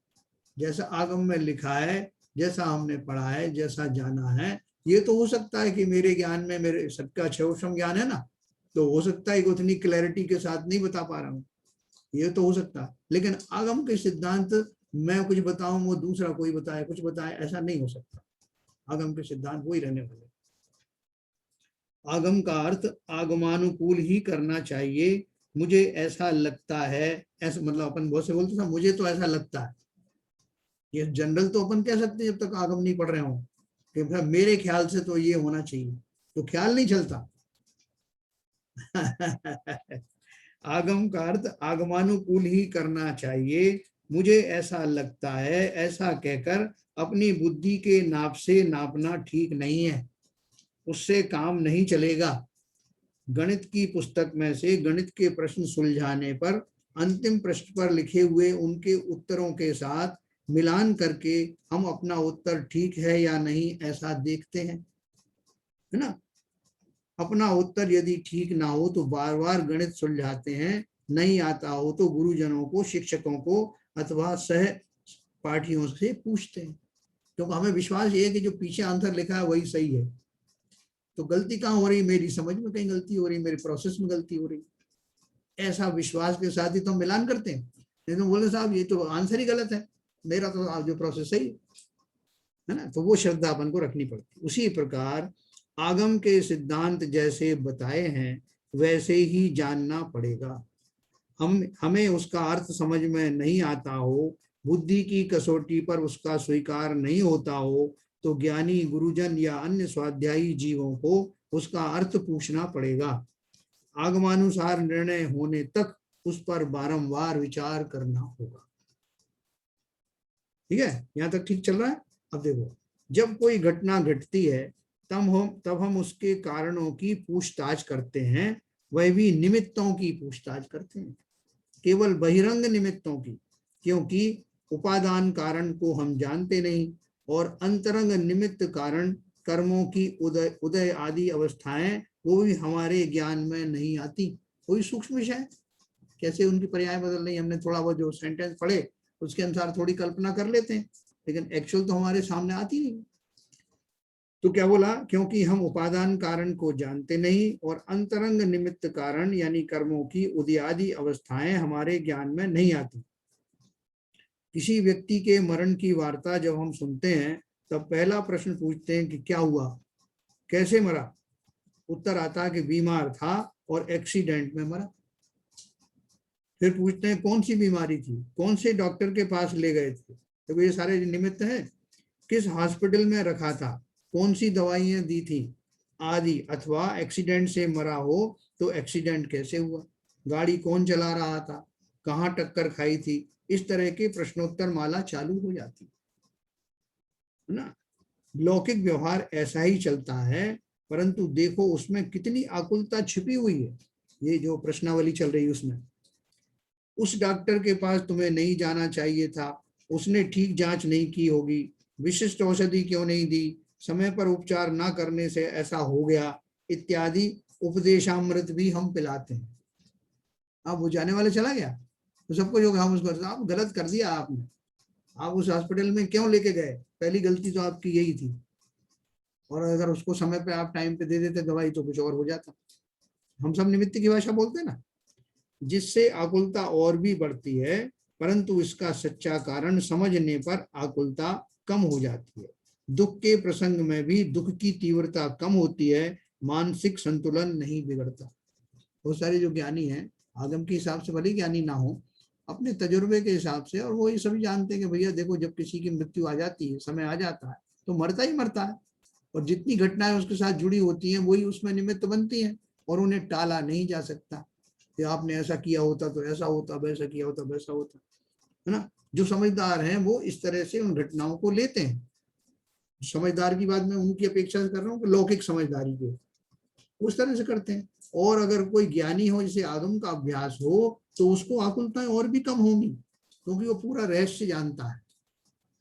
जैसा आगम में लिखा है, जैसा हमने पढ़ा है, जैसा जाना है, ये तो हो सकता है कि मेरे ज्ञान में, मेरे सबका क्षोषम ज्ञान है ना, तो हो सकता है कि उतनी क्लैरिटी के साथ नहीं बता पा रहा हूँ, ये तो हो सकता है। लेकिन आगम के सिद्धांत मैं कुछ बताऊं वो दूसरा कोई बताए कुछ बताए, ऐसा नहीं हो सकता। आगम के सिद्धांत वही रहने वाले। आगम का अर्थ आगमानुकूल ही करना चाहिए। मुझे ऐसा लगता है, ऐसा मतलब अपन बहुत से बोलते था मुझे तो ऐसा लगता है, ये जनरल तो अपन कह सकते हैं जब तक आगम नहीं पढ़ रहे हो कि भाई मेरे ख्याल से तो ये होना चाहिए, तो ख्याल नहीं चलता। आगम का अर्थ आगमानुकूल ही करना चाहिए। मुझे ऐसा लगता है, ऐसा कहकर अपनी बुद्धि के नाप से नापना ठीक नहीं है, उससे काम नहीं चलेगा। गणित की पुस्तक में से गणित के प्रश्न सुलझाने पर अंतिम पृष्ठ पर लिखे हुए उनके उत्तरों के साथ मिलान करके हम अपना उत्तर ठीक है या नहीं ऐसा देखते हैं, है ना। अपना उत्तर यदि ठीक ना हो तो बार बार गणित सुलझाते हैं, नहीं आता हो तो गुरुजनों को, शिक्षकों को अथवा सह पाठियों से पूछते हैं, क्योंकि हमें विश्वास ये है कि जो पीछे आंसर लिखा है वही सही है। तो गलती कहाँ हो रही? मेरी समझ में कहीं गलती हो रही, मेरे प्रोसेस में गलती हो रही, ऐसा विश्वास के साथ ही तो हम मिलान करते हैं। नहीं तो बोले साहब ये तो आंसर ही गलत है, मेरा तो जो प्रोसेस सही है ना। तो वो श्रद्धा अपन को रखनी पड़ती। उसी प्रकार आगम के सिद्धांत जैसे बताए हैं वैसे ही जानना पड़ेगा। हमें उसका अर्थ समझ में नहीं आता हो, बुद्धि की कसौटी पर उसका स्वीकार नहीं होता हो, तो ज्ञानी गुरुजन या अन्य स्वाध्यायी जीवों को उसका अर्थ पूछना पड़ेगा। आगमानुसार निर्णय होने तक उस पर बारंबार विचार करना होगा। ठीक है, यहां तक ठीक चल रहा है। अब देखो, जब कोई घटना घटती है तब हम उसके कारणों की पूछताछ करते हैं, वह भी निमित्तों की पूछताछ करते हैं, केवल बहिरंग निमित्तों की, क्योंकि उपादान कारण को हम जानते नहीं और अंतरंग निमित्त कारण कर्मों की उदय आदि अवस्थाएं वो भी हमारे ज्ञान में नहीं आती। कोई सूक्ष्म विषय कैसे उनकी पर्याय बदल रही, हमने थोड़ा बहुत जो सेंटेंस पढ़े उसके अनुसार थोड़ी कल्पना कर लेते हैं, लेकिन एक्चुअल तो हमारे सामने आती नहीं। तो क्या बोला? क्योंकि हम उपादान कारण को जानते नहीं और अंतरंग निमित्त कारण यानी कर्मों की उदयादि अवस्थाएं हमारे ज्ञान में नहीं आती। किसी व्यक्ति के मरण की वार्ता जब हम सुनते हैं तब पहला प्रश्न पूछते हैं कि क्या हुआ, कैसे मरा। उत्तर आता है कि बीमार था और एक्सीडेंट में मरा। फिर पूछते हैं कौन सी बीमारी थी, कौन से डॉक्टर के पास ले गए थे, तो ये सारे निमित्त हैं। किस हॉस्पिटल में रखा था, कौन सी दवाइयां दी थी आदि। अथवा एक्सीडेंट से मरा हो तो एक्सीडेंट कैसे हुआ, गाड़ी कौन चला रहा था, कहाँ टक्कर खाई थी। इस तरह के प्रश्नोत्तर माला चालू हो जाती है ना। लौकिक व्यवहार ऐसा ही चलता है, परंतु देखो उसमें कितनी आकुलता छिपी हुई है। ये जो प्रश्नावली चल रही है उसमें, उस डॉक्टर के पास तुम्हें नहीं जाना चाहिए था, उसने ठीक जांच नहीं की होगी, विशिष्ट औषधि क्यों नहीं दी, समय पर उपचार ना करने से ऐसा हो गया, इत्यादि उपदेशामृत भी हम पिलाते हैं। अब वो जाने वाले चला गया, तो सबको जो हम उसको, आप गलत कर दिया आपने, आप उस हॉस्पिटल में क्यों लेके गए, पहली गलती तो आपकी यही थी। और अगर उसको समय पे आप टाइम पे दे देते दवाई तो कुछ और हो जाता। हम सब निमित्त की भाषा बोलते हैं ना, जिससे आकुलता और भी बढ़ती है, परंतु इसका सच्चा कारण समझने पर आकुलता कम हो जाती है। दुख के प्रसंग में भी दुख की तीव्रता कम होती है, मानसिक संतुलन नहीं बिगड़ता। बहुत सारे जो ज्ञानी हैं, आगम के हिसाब से भले ज्ञानी ना हो, अपने तजुर्बे के हिसाब से, और वो ये सभी जानते हैं कि भैया देखो जब किसी की मृत्यु आ जाती है, समय आ जाता है, तो मरता ही मरता है, और जितनी घटनाएं उसके साथ जुड़ी होती हैं वही उसमें निमित्त बनती हैं, और उन्हें टाला नहीं जा सकता कि आपने ऐसा किया होता तो ऐसा होता, वैसा किया होता वैसा होता, है ना। जो समझदार हैं वो इस तरह से उन घटनाओं को लेते हैं। समझदार की बात मैं उनकी अपेक्षा कर रहा हूँ कि लौकिक समझदारी के, उस तरह से करते हैं। और अगर कोई ज्ञानी हो, जिसे आगम का अभ्यास हो, तो उसको आकुलताएं और भी कम होंगी, क्योंकि वो पूरा रहस्य जानता है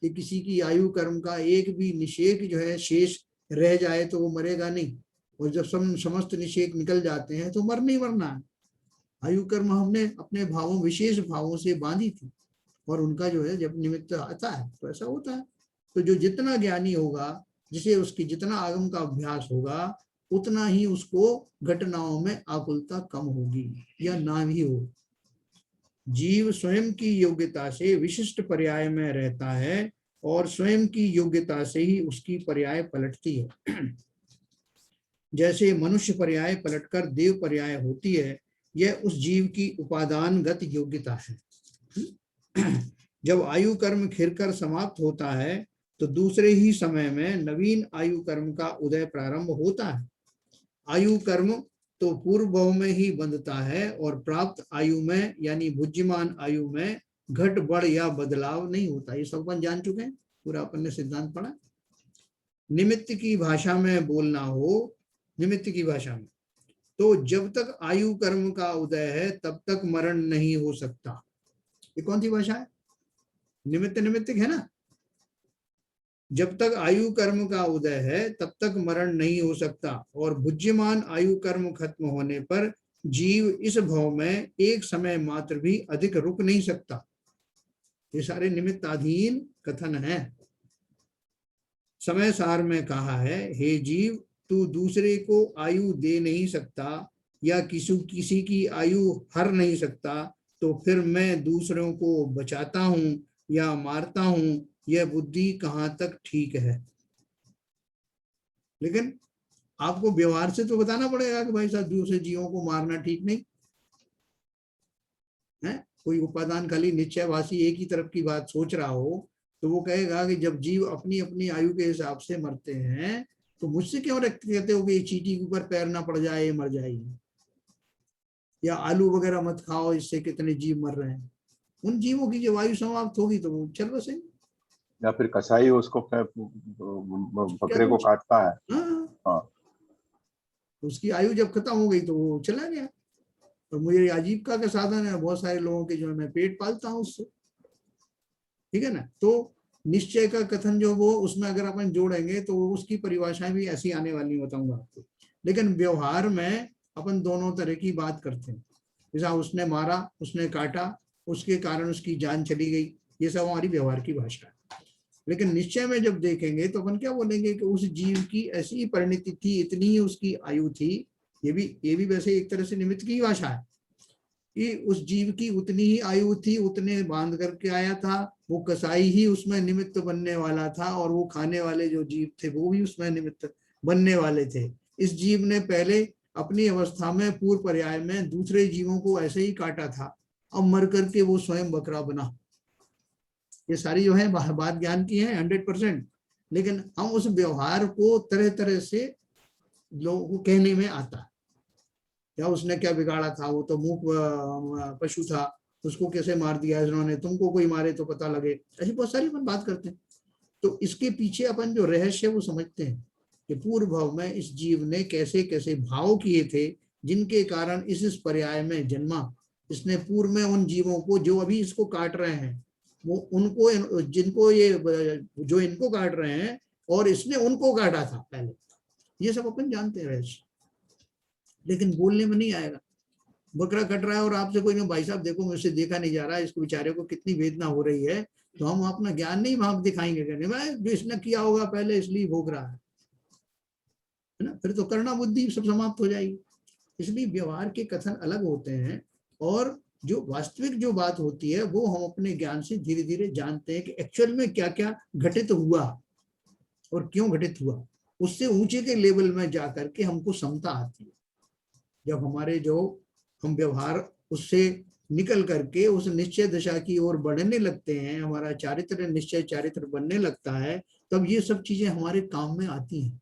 कि किसी की आयु कर्म का एक भी निषेक जो है शेष रह जाए तो वो मरेगा नहीं, और जब समस्त निषेक निकल जाते हैं तो मरना ही मरना है। आयु कर्म हमने अपने भावों, विशेष भावों से बांधी थी, और उनका जो है जब निमित्त आता है तो ऐसा होता है। तो जो जितना ज्ञानी होगा, जिसे उसकी जितना आगम का अभ्यास होगा, उतना ही उसको घटनाओं में आकुलता कम होगी या ना भी हो। जीव स्वयं की योग्यता से विशिष्ट पर्याय में रहता है, और स्वयं की योग्यता से ही उसकी पर्याय पलटती है। जैसे मनुष्य पर्याय पलटकर देव पर्याय होती है, यह उस जीव की उपादानगत योग्यता है। जब आयु कर्म खिरकर समाप्त होता है, तो दूसरे ही समय में नवीन आयु कर्म का उदय प्रारंभ होता है। आयु कर्म तो पूर्व भाव में ही बंधता है, और प्राप्त आयु में यानी भुज्यमान आयु में घट बढ़ या बदलाव नहीं होता। ये सब अपन जान चुके हैं, पूरा अपन ने सिद्धांत पढ़ा। निमित्त की भाषा में बोलना हो, निमित्त की भाषा में, तो जब तक आयु कर्म का उदय है तब तक मरण नहीं हो सकता। ये कौन सी भाषा है? निमित्त निमित्तिक है ना। जब तक आयु कर्म का उदय है तब तक मरण नहीं हो सकता, और भुज्यमान आयु कर्म खत्म होने पर जीव इस भव में एक समय मात्र भी अधिक रुक नहीं सकता। ये सारे निमित्ताधीन कथन है। समय सार में कहा है, हे जीव, तू दूसरे को आयु दे नहीं सकता या किसी की आयु हर नहीं सकता, तो फिर मैं दूसरों को बचाता हूं या मारता हूं, यह बुद्धि कहाँ तक ठीक है। लेकिन आपको व्यवहार से तो बताना पड़ेगा कि भाई साहब दूसरे जीवों को मारना ठीक नहीं है। कोई उपादान खाली निश्चयवासी एक ही तरफ की बात सोच रहा हो, तो वो कहेगा कि जब जीव अपनी अपनी आयु के हिसाब से मरते हैं, तो मुझसे क्यों कहते हो कि चींटी के ऊपर पैर ना पड़ जाए, मर जाएगी, या आलू वगैरह मत खाओ, इससे कितने जीव मर रहे हैं। उन जीवों की जब आयु समाप्त होगी तो वो चल बसे। या फिर कसाई उसको बकरे को काटता है, हाँ, उसकी आयु जब खत्म हो गई तो वो चला गया। और मुझे आजीविका का साधन है, बहुत सारे लोगों के जो है मैं पेट पालता हूँ उससे, ठीक है ना। तो निश्चय का कथन जो वो उसमें अगर अपन जोड़ेंगे तो उसकी परिभाषाएं भी ऐसी आने वाली बताऊंगा आपको। लेकिन व्यवहार में अपन दोनों तरह की बात करते हैं। जैसा उसने मारा, उसने काटा, उसके कारण उसकी जान चली गई, ये सब हमारी व्यवहार की भाषा है। लेकिन निश्चय में जब देखेंगे तो अपन क्या बोलेंगे कि उस जीव की ऐसी ही परिणति थी, इतनी ही उसकी आयु थी। ये भी वैसे एक तरह से निमित्त की भाषा है कि उस जीव की उतनी ही आयु थी, उतने बांध करके आया था। वो कसाई ही उसमें निमित्त बनने वाला था, और वो खाने वाले जो जीव थे वो भी उसमें निमित्त बनने वाले थे। इस जीव ने पहले अपनी अवस्था में पूर्व पर्याय में दूसरे जीवों को ऐसे ही काटा था, अब मर करके वो स्वयं बकरा बना। ये सारी जो है बात ज्ञान की है 100%। लेकिन हम उस व्यवहार को तरह तरह से लोगों को कहने में आता है, या उसने क्या बिगाड़ा था, वो तो मूक पशु था, उसको कैसे मार दिया इन्होंने, तुमको कोई मारे तो पता लगे। ऐसी बहुत सारी अपन बात करते हैं। तो इसके पीछे अपन जो रहस्य है वो समझते हैं कि पूर्व भाव में इस जीव ने कैसे कैसे भाव किए थे, जिनके कारण इस पर्याय में जन्मा। इसने पूर्व में उन जीवों को जो अभी इसको काट रहे हैं, वो उनको, जिनको ये जो इनको काट रहे हैं, और इसने उनको काटा था पहले, ये सब अपन जानते हैं रहस्य, लेकिन बोलने में नहीं आएगा। बकरा कट रहा है और आपसे कोई ना, भाई साहब देखो मुझसे देखा नहीं जा रहा है, इसको बेचारे को कितनी वेदना हो रही है, तो हम अपना ज्ञान नहीं वहां दिखाएंगे, कहने भाई जो इसने किया होगा पहले इसलिए भोग रहा है ना, फिर तो करुणा बुद्धि सब समाप्त हो जाएगी। इसलिए व्यवहार के कथन अलग होते हैं, और जो वास्तविक जो बात होती है वो हम अपने ज्ञान से धीरे धीरे जानते हैं कि एक्चुअल में क्या क्या घटित हुआ और क्यों घटित हुआ। उससे ऊंचे के लेवल में जाकर के हमको समता आती है, जब हमारे जो हम व्यवहार उससे निकल करके उस निश्चय दशा की ओर बढ़ने लगते हैं, हमारा चारित्र निश्चय चारित्र बनने लगता है, तब ये सब चीजें हमारे काम में आती हैं।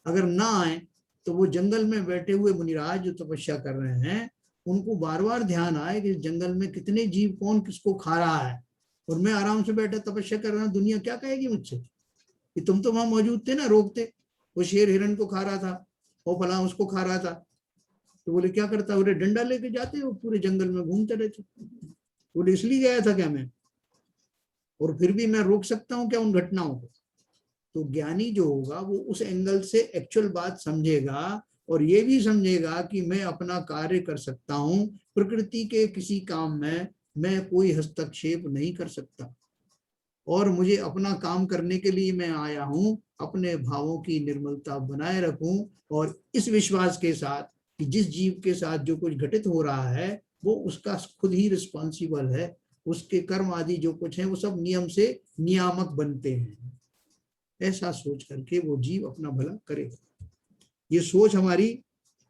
अगर ना आए तो वो जंगल में बैठे हुए मुनिराज जो तपस्या कर रहे हैं, उनको बार बार ध्यान आए कि जंगल में कितने जीव कौन किसको खा रहा है, और मैं आराम से बैठा तपस्या कर रहा हूँ, दुनिया क्या कहेगी मुझसे कि तुम तो वहां मौजूद थे ना, रोकते, वो शेर हिरण को खा रहा था, वो फला उसको खा रहा था, तो बोले क्या करता, बोले डंडा लेके जाते, वो पूरे जंगल में घूमते रहते। बोले इसलिए गया था क्या मैं, और फिर भी मैं रोक सकता हूँ क्या उन घटनाओं को। तो ज्ञानी जो होगा वो उस एंगल से एक्चुअल बात समझेगा, और ये भी समझेगा कि मैं अपना कार्य कर सकता हूँ, प्रकृति के किसी काम में मैं कोई हस्तक्षेप नहीं कर सकता, और मुझे अपना काम करने के लिए मैं आया हूँ, अपने भावों की निर्मलता बनाए रखूं, और इस विश्वास के साथ कि जिस जीव के साथ जो कुछ घटित हो रहा है वो उसका खुद ही रिस्पॉन्सिबल है, उसके कर्म आदि जो कुछ है वो सब नियम से नियामक बनते हैं, ऐसा सोच करके वो जीव अपना भला करेगा। ये सोच हमारी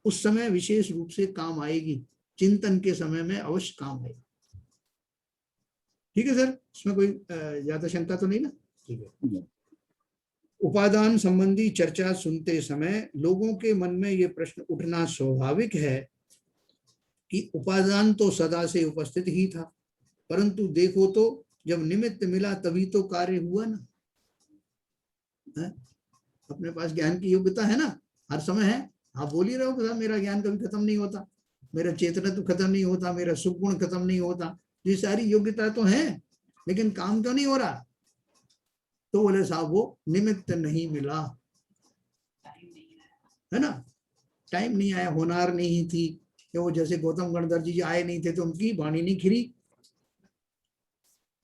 उस समय विशेष रूप से काम आएगी, चिंतन के समय में अवश्य काम आएगी। ठीक है सर, इसमें कोई ज्यादा शंका तो नहीं ना? ठीक है। उपादान संबंधी चर्चा सुनते समय लोगों के मन में ये प्रश्न उठना स्वाभाविक है कि उपादान तो सदा से उपस्थित ही था, परंतु देखो तो जब निमित्त मिला तभी तो कार्य हुआ ना। है? अपने पास ज्ञान की योग्यता है ना, हर समय है, आप बोल ही रहे हो कि मेरा ज्ञान कभी खत्म नहीं होता, मेरा चेतनत्व खत्म नहीं होता, मेरा सुख गुण खत्म नहीं होता, ये सारी योग्यता तो है, लेकिन काम क्यों नहीं हो रहा? तो बोले साहब वो निमित्त नहीं मिला, है ना, टाइम नहीं आया, होनार नहीं थी, कि वो जैसे गौतम गणधर जी आए नहीं थे तो उनकी वाणी नहीं खिरी,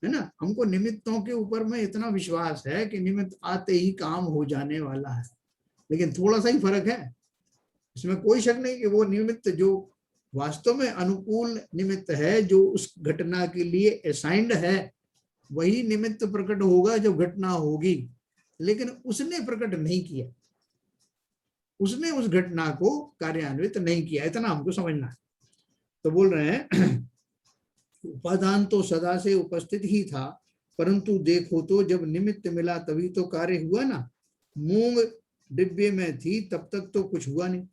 है ना। हमको निमित्तों के ऊपर में इतना विश्वास है कि निमित्त आते ही काम हो जाने वाला है, लेकिन थोड़ा सा ही फर्क है, इसमें कोई शक नहीं कि वो निमित्त जो वास्तव में अनुकूल निमित्त है, जो उस घटना के लिए असाइंड है, वही निमित्त प्रकट होगा जब घटना होगी, लेकिन उसने प्रकट नहीं किया, उसने उस घटना को कार्यान्वित नहीं किया, इतना हमको समझना है। तो बोल रहे हैं उपादान तो सदा से उपस्थित ही था, परंतु देखो तो जब निमित्त मिला तभी तो कार्य हुआ ना। मूंग डिब्बे में थी तब तक तो कुछ हुआ नहीं,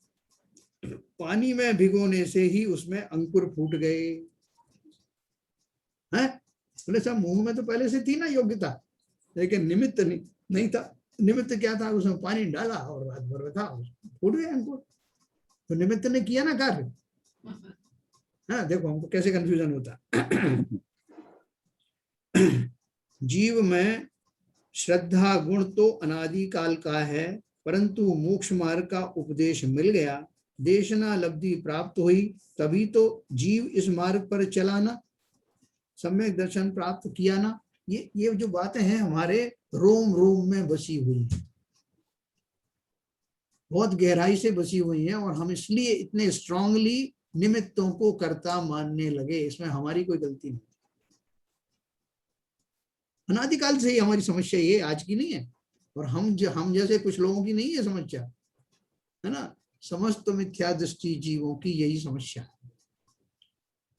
पानी में भिगोने से ही उसमें अंकुर फूट गए हैं। बोले साहब मूंग में तो पहले से थी ना योग्यता, लेकिन निमित्त नहीं था। निमित्त क्या था, उसमें पानी डाला और रात भर रखा, फूट गए अंकुर, तो निमित्त ने किया ना कार्य। हाँ देखो हमको कैसे कंफ्यूजन होता। जीव में श्रद्धा गुण तो अनादिकाल का है, परंतु मोक्ष मार्ग का उपदेश मिल गया, देशना लब्धि प्राप्त हुई, तभी तो जीव इस मार्ग पर चला ना, सम्यक दर्शन प्राप्त किया ना। ये जो बातें हैं हमारे रोम रोम में बसी हुई है, बहुत गहराई से बसी हुई हैं, और हम इसलिए इतने स्ट्रांगली निमित्तों को कर्ता मानने लगे, इसमें हमारी कोई गलती नहीं। अनादिकाल से ही हमारी समस्या ये आज की नहीं है, और हम जैसे कुछ लोगों की नहीं है समस्या, है ना, समस्त मिथ्या दृष्टि जीवों की यही समस्या है।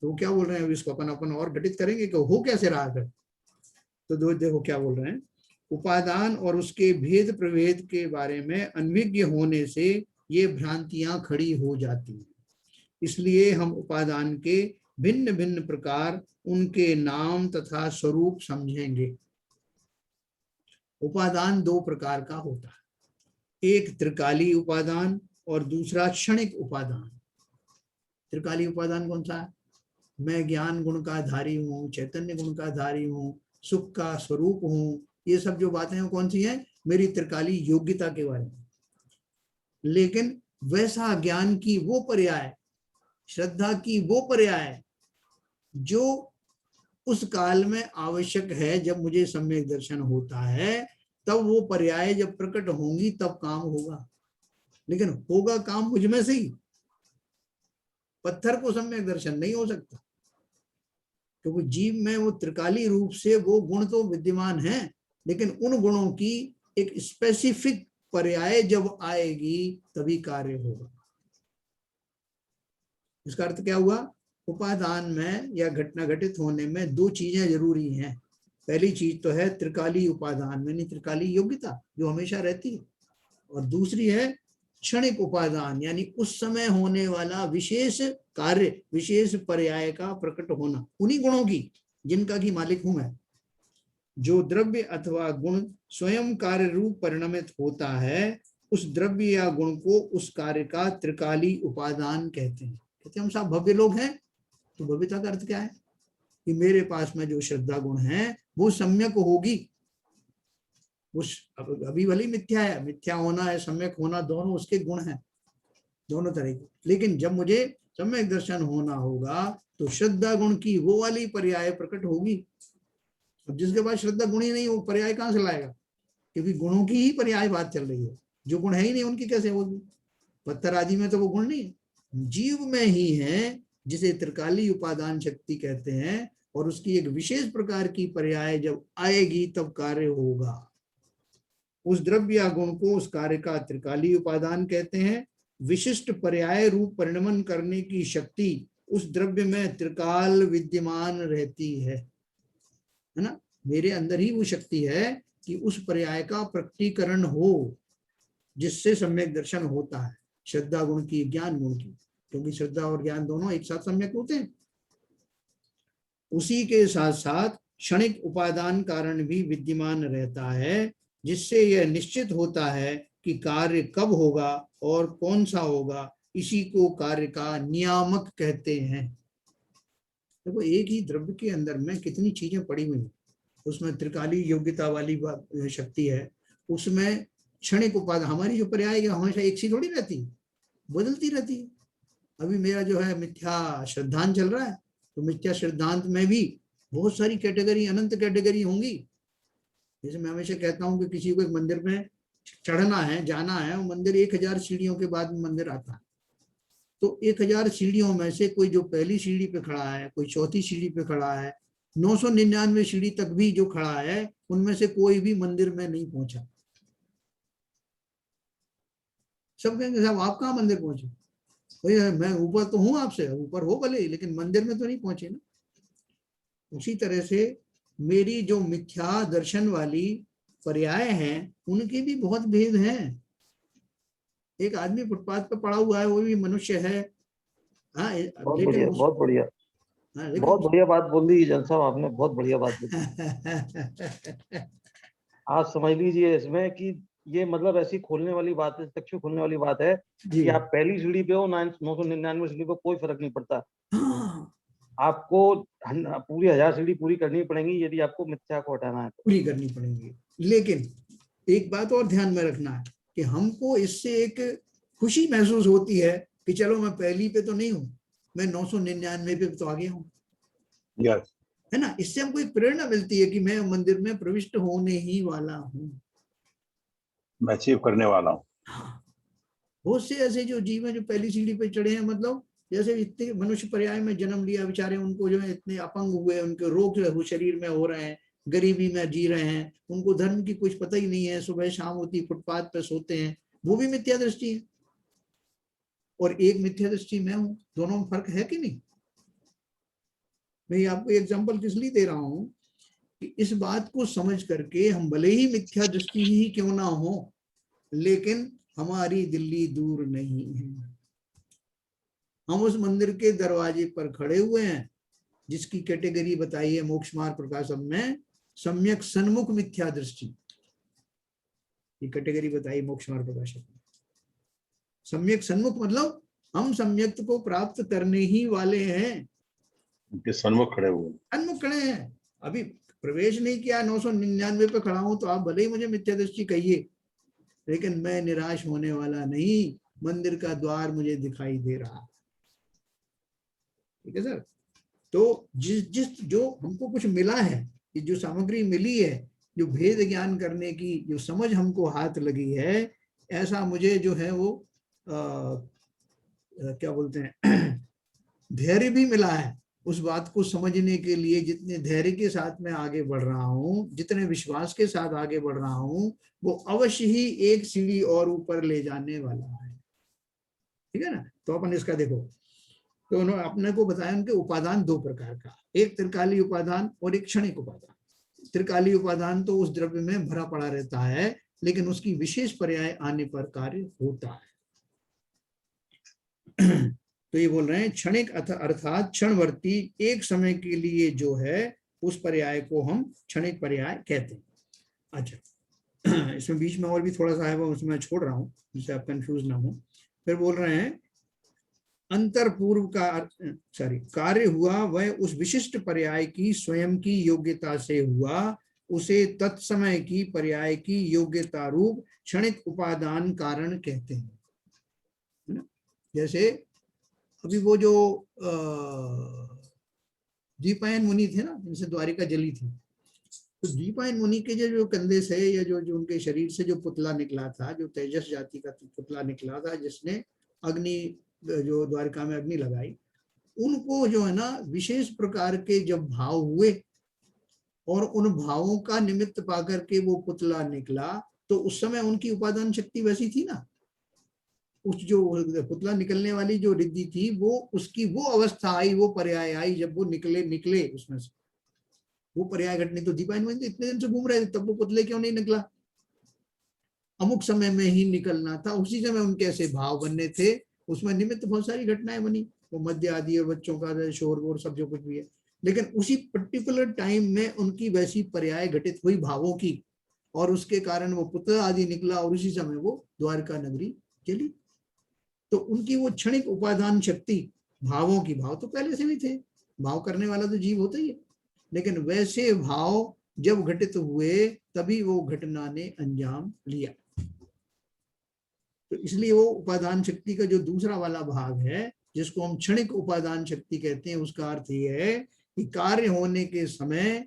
तो क्या बोल रहे हैं, इसको अपन और घटित करेंगे कि हो कैसे रहा कर। तो देखो क्या बोल रहे हैं, उपादान और उसके भेद प्रभेद के बारे में अनभिज्ञ होने से ये भ्रांतियां खड़ी हो जाती हैं, इसलिए हम उपादान के भिन्न भिन्न प्रकार, उनके नाम तथा स्वरूप समझेंगे। उपादान दो प्रकार का होता है, एक त्रिकाली उपादान और दूसरा क्षणिक उपादान। त्रिकाली उपादान कौन सा है, मैं ज्ञान गुण का धारी हूँ, चैतन्य गुण का धारी हूँ, सुख का स्वरूप हूँ, ये सब जो बातें हैं कौन सी हैं, मेरी त्रिकाली योग्यता के बारे में। लेकिन वैसा ज्ञान की वो पर्याय श्रद्धा की वो पर्याय जो उस काल में आवश्यक है, जब मुझे सम्यक दर्शन होता है तब वो पर्याय जब प्रकट होंगी तब काम होगा। लेकिन होगा काम मुझ में से ही। पत्थर को सम्यक दर्शन नहीं हो सकता, क्योंकि जीव में वो त्रिकाली रूप से वो गुण तो विद्यमान है, लेकिन उन गुणों की एक स्पेसिफिक पर्याय जब आएगी तभी कार्य होगा। इसका अर्थ क्या हुआ? उपादान में या घटना घटित होने में दो चीजें जरूरी हैं। पहली चीज तो है त्रिकाली उपादान में नहीं त्रिकाली योग्यता जो हमेशा रहती है, और दूसरी है क्षणिक उपादान यानी उस समय होने वाला विशेष कार्य, विशेष पर्याय का प्रकट होना उन्हीं गुणों की जिनका की मालिक हूं मैं। जो द्रव्य अथवा गुण स्वयं कार्य रूप परिणमित होता है, उस द्रव्य या गुण को उस कार्य का त्रिकाली उपादान कहते हैं। कहते हैं हम सब भव्य लोग हैं, तो भव्यता का अर्थ क्या है कि मेरे पास में जो श्रद्धा गुण है वो सम्यक होगी। उस अभी भली मिथ्या है, मिथ्या होना है सम्यक होना, दोनों उसके गुण हैं, दोनों तरह के। लेकिन जब मुझे सम्यक दर्शन होना होगा तो श्रद्धा गुण की वो वाली पर्याय प्रकट होगी। अब जिसके पास श्रद्धा गुण ही नहीं, वो पर्याय कहां से लाएगा? क्योंकि गुणों की ही पर्याय बात चल रही है, जो गुण है ही नहीं उनकी कैसे होगी? पत्थर आदि में तो वो गुण नहीं है, जीव में ही है, जिसे त्रिकाली उपादान शक्ति कहते हैं। और उसकी एक विशेष प्रकार की पर्याय जब आएगी तब कार्य होगा। उस द्रव्य या गुण को उस कार्य का त्रिकाली उपादान कहते हैं। विशिष्ट पर्याय रूप परिणमन करने की शक्ति उस द्रव्य में त्रिकाल विद्यमान रहती है ना। मेरे अंदर ही वो शक्ति है कि उस पर्याय का प्रकटीकरण हो, जिससे सम्यक दर्शन होता है। श्रद्धा गुण की, ज्ञान गुण की, क्योंकि श्रद्धा और ज्ञान दोनों एक साथ सम्यक होते हैं। उसी के साथ साथ क्षणिक उपादान कारण भी विद्यमान रहता है, जिससे यह निश्चित होता है कि कार्य कब होगा और कौन सा होगा। इसी को कार्य का नियामक कहते हैं। देखो एक ही द्रव्य के अंदर में कितनी चीजें पड़ी हुई हैं। उसमें त्रिकाली योग्यता वाली शक्ति है, उसमें क्षणिक उपादान, हमारी जो पर्याय है हमेशा एक सी थोड़ी रहती है, बदलती रहती है। अभी मेरा जो है मिथ्या श्रद्धांत चल रहा है, तो मिथ्या सिद्धांत में भी बहुत सारी कैटेगरी, अनंत कैटेगरी होंगी। जैसे मैं हमेशा कहता हूँ कि किसी को एक मंदिर में चढ़ना है, जाना है, वो मंदिर 1000 सीढ़ियों के बाद मंदिर आता है। तो 1000 सीढ़ियों में से कोई जो पहली सीढ़ी पे खड़ा है, कोई चौथी सीढ़ी पे खड़ा है, 999 सीढ़ी तक भी जो खड़ा है, उनमें से कोई भी मंदिर में नहीं पहुंचा। सब कहेंगे साहब आप कहाँ मंदिर पहुंचे? मैं ऊपर तो हूं आपसे, ऊपर हो भले, लेकिन मंदिर में तो नहीं पहुंचे ना। उसी तरह से मेरी जो मिथ्या दर्शन वाली पर्याय हैं, उनके भी बहुत भेद हैं। एक आदमी फुटपाथ पर पड़ा हुआ है, वो भी मनुष्य है। हाँ, बहुत बढ़िया, बहुत बढ़िया, हाँ, बहुत बढ़िया बात बोल दी जन साहब आपने, बहुत बढ़िया बात बोली। आप समझ लीजिए इसमें कि ये मतलब ऐसी खोलने वाली बात है, चक्षु खोलने वाली बात है कि आप पहली सीढ़ी पे हो, 999 सीढ़ी पे कोई फर्क नहीं पड़ता। हाँ। आपको पूरी 1000 सीढ़ी पूरी करनी पड़ेंगी यदि आपको मिथ्या को हटाना है, पूरी करनी पड़ेंगी। लेकिन एक बात और ध्यान में रखना है कि हमको इससे एक खुशी महसूस होती है कि चलो मैं पहली पे तो नहीं हूं, मैं 999 पे तो आ गया हूं, यस, है ना। इससे हमको एक प्रेरणा मिलती है कि मैं मंदिर में प्रविष्ट होने ही वाला हूं, मैं अचीव करने वाला हूँ। हाँ। बहुत से ऐसे जो जीव हैं जो पहली सीढ़ी पे चढ़े हैं, मतलब जैसे इतने मनुष्य पर्याय में जन्म लिया, बेचारे उनको जो है इतने अपंग हुए, उनके रोग शरीर में हो रहे हैं, गरीबी में जी रहे हैं, उनको धर्म की कुछ पता ही नहीं है, सुबह शाम होती फुटपाथ पे सोते हैं, वो भी मिथ्या दृष्टि है। और एक मिथ्या दृष्टि मैं हूं, दोनों में फर्क है कि नहीं? मैं आपको एग्जाम्पल किस लिए दे रहा हूं कि इस बात को समझ करके हम भले ही मिथ्या दृष्टि ही क्यों ना हो, लेकिन हमारी दिल्ली दूर नहीं है। हम उस मंदिर के दरवाजे पर खड़े हुए हैं, जिसकी कैटेगरी बताई है मोक्ष मार्ग प्रकाशम में, सम्यक सन्मुख मिथ्या दृष्टि। ये कैटेगरी बताई मोक्ष मार्ग प्रकाशम में। सम्यक सन्मुख मतलब हम सम्यक को प्राप्त करने ही वाले हैं, उनके सन्मुख खड़े हुए, सन्मुख खड़े हैं। अभी प्रवेश नहीं किया, 999 पे खड़ा हूं, तो आप भले ही मुझे मिथ्या दृष्टि कहिए, लेकिन मैं निराश होने वाला नहीं। मंदिर का द्वार मुझे दिखाई दे रहा। ठीक है सर। तो जिस जो हमको कुछ मिला है, कि जो सामग्री मिली है, जो भेद ज्ञान करने की जो समझ हमको हाथ लगी है, ऐसा मुझे जो है वो क्या बोलते हैं धैर्य भी मिला है उस बात को समझने के लिए। जितने धैर्य के साथ मैं आगे बढ़ रहा हूँ, जितने विश्वास के साथ आगे बढ़ रहा हूँ, वो अवश्य ही एक सीढ़ी और ऊपर ले जाने वाला है। ठीक है ना। तो अपन इसका देखो, तो उन्होंने अपने को बताया उनके उपादान दो प्रकार का, एक त्रिकालीय उपादान और एक क्षणिक उपादान। त्रिकालीय उपादान तो उस द्रव्य में भरा पड़ा रहता है, लेकिन उसकी विशेष पर्याय आने पर कार्य होता है। तो ये बोल रहे हैं क्षणिक अर्थात क्षणवर्ती, एक समय के लिए जो है उस पर्याय को हम क्षणिक पर्याय कहते हैं। अच्छा, इसमें बीच में और भी थोड़ा सा है वो उसमें छोड़ रहा हूँ जिससे आप कंफ्यूज ना हो। फिर बोल रहे हैं अंतर पूर्व का कार्य हुआ वह उस विशिष्ट पर्याय की स्वयं की योग्यता से हुआ, उसे तत्समय की पर्याय की योग्यता रूप क्षणिक उपादान कारण कहते हैं। जैसे अभी वो जो दीपायन मुनि थे ना, जिनसे द्वारिका जली थी, तो दीपायन मुनि के जो कंधे से या जो उनके शरीर से जो पुतला निकला था, जो तेजस जाति का पुतला निकला था, जिसने अग्नि जो द्वारिका में अग्नि लगाई, उनको जो है ना विशेष प्रकार के जब भाव हुए और उन भावों का निमित्त पाकर के वो पुतला निकला, तो उस समय उनकी उपादान शक्ति वैसी थी ना, उस जो पुतला निकलने वाली जो रिद्धि थी, वो उसकी वो अवस्था आई, वो पर्याय आई जब वो निकले उसमें से वो पर्याय घटने। तो दीपायन मुनि तो इतने दिन से घूम रहे थे, तब वो पुतले क्यों नहीं निकला? अमुक समय में ही निकलना था, उसी समय उनके ऐसे भाव बनने थे, उसमें निमित्त बहुत सारी घटनाएं बनी, वो मध्य आदि और बच्चों का शोर वोर सब जो कुछ भी है, लेकिन उसी पर्टिकुलर टाइम में उनकी वैसी पर्याय घटित हुई भावों की, और उसके कारण वो पुतला आदि निकला और उसी समय वो द्वारका नगरी चली। तो उनकी वो क्षणिक उपादान शक्ति भावों की, भाव तो पहले से भी थे, भाव करने वाला तो जीव होता ही है, लेकिन वैसे भाव जब घटित हुए तभी वो घटना ने अंजाम लिया। तो इसलिए वो उपादान शक्ति का जो दूसरा वाला भाग है, जिसको हम क्षणिक उपादान शक्ति कहते हैं, उसका अर्थ ये है कि कार्य होने के समय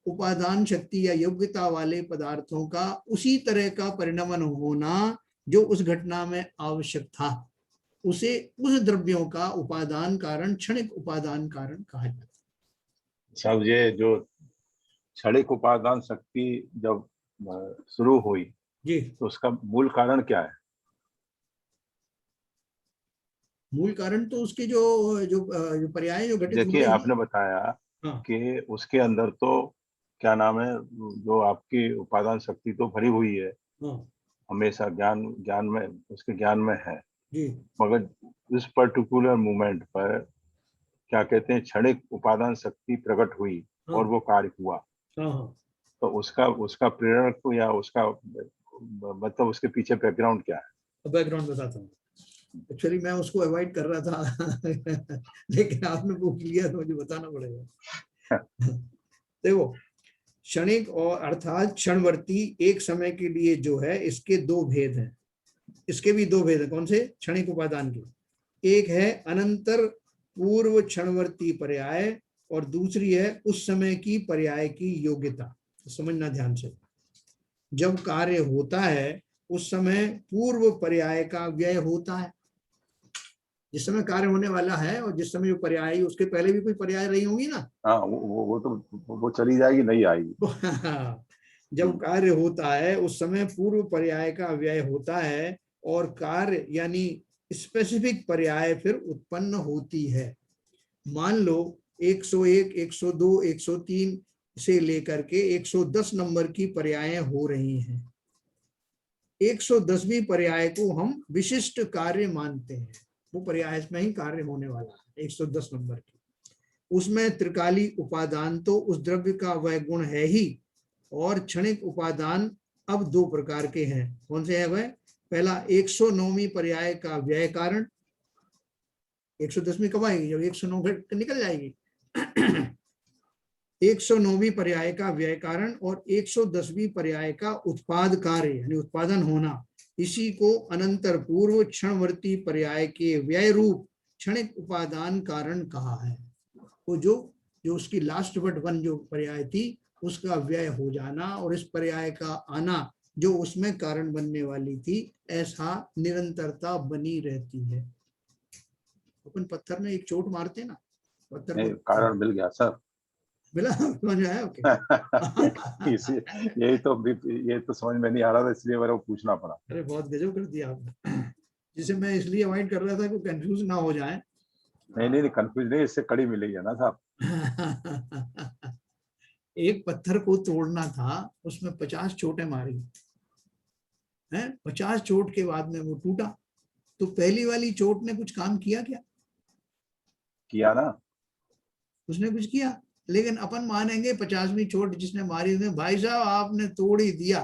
उपादान शक्ति या योग्यता वाले पदार्थों का उसी तरह का परिणमन होना जो उस घटना में आवश्यक था, उसे उस द्रव्यों का उपादान कारण क्षणिक उपादान कारण कहा जाता है। सब ये जो क्षणिक उपादान शक्ति जब शुरू हुई जी, तो उसका मूल कारण क्या है? मूल कारण तो उसके जो पर्याय जो घटित देखिए, हुए, आपने बताया हाँ, कि उसके अंदर तो क्या नाम है, जो आपकी उपादान शक्ति तो भरी हुई है, हाँ, हमेशा ज्ञान में, उसके ज्ञान में है, जी, मगर इस पर्टिकुलर मोमेंट पर क्या कहते हैं, क्षणिक उपादान शक्ति प्रकट हुई, हाँ, और वो कार्य हुआ। हाँ, हाँ, तो उसका प्रेरक या उसका मतलब उसके पीछे बैकग्राउंड क्या है? बैकग्राउंड बताता हूँ। एक्चुअली मैं उसको अवॉइड कर रहा था लेकिन आपने पूछ लिया तो मुझे बताना पड़ेगा। देखो, क्षणिक और अर्थात क्षणवर्ती एक समय के लिए जो है, इसके दो भेद हैं, इसके भी दो भेद हैं। कौन से? क्षणिक उपादान के। एक है अनंतर पूर्व क्षणवर्ती पर्याय, और दूसरी है उस समय की पर्याय की योग्यता। तो समझना ध्यान से, जब कार्य होता है उस समय पूर्व पर्याय का व्यय होता है, जिस समय कार्य होने वाला है और जिस समय जो पर्याय, उसके पहले भी कोई पर्याय रही होंगी ना। हाँ, वो तो वो चली जाएगी, नहीं आएगी। जब कार्य होता है उस समय पूर्व पर्याय का व्यय होता है, और कार्य यानी स्पेसिफिक पर्याय फिर उत्पन्न होती है। मान लो 101, 102, 103 से लेकर के 110 नंबर की पर्यायें हो रही हैं। 110वीं पर्याय को हम विशिष्ट कार्य मानते हैं, वो पर्याय में ही कार्य होने वाला है 110 नंबर की। उसमें त्रिकाली उपादान तो उस द्रव्य का वह गुण है ही, और क्षणिक उपादान अब दो प्रकार के हैं। कौन से है वह? पहला 109वीं पर्याय का व्यय कारण। 110वीं कब आएगी? जब 109 निकल जाएगी। 109वीं पर्याय का व्यय कारण और 110वीं पर्याय का उत्पाद कार्य यानी उत्पादन होना, इसी को अनंतर पूर्व क्षणवर्ती पर्याय के व्यय रूप क्षणिक उपादान कारण कहा है। वो जो जो उसकी लास्ट बट वन जो पर्याय थी उसका व्यय हो जाना और इस पर्याय का आना जो उसमें कारण बनने वाली थी, ऐसा निरंतरता बनी रहती है। अपन पत्थर में एक चोट मारते ना, पत्थर नहीं, को कारण मिल गया सर। मिला, समझ में आया? ओके। इसी ये तो समझ में नहीं आ रहा था, इसलिए मेरे को पूछना पड़ा। अरे बहुत गजब कर दिया आपने, जिसे मैं इसलिए अवॉइड कर रहा था कि कंफ्यूज ना हो जाए। नहीं, कंफ्यूज नहीं, इससे कड़ी मिलेगी ना साहब। एक पत्थर को तोड़ना था, उसमें 50 चोटें मारी हैं, 50 चोट के बाद में वो टूटा, तो पहली वाली चोट ने कुछ काम किया क्या? किया ना। उसने कुछ किया, लेकिन अपन मानेंगे 50वीं चोट जिसने मारी उसने, भाई साहब आपने तोड़ ही दिया,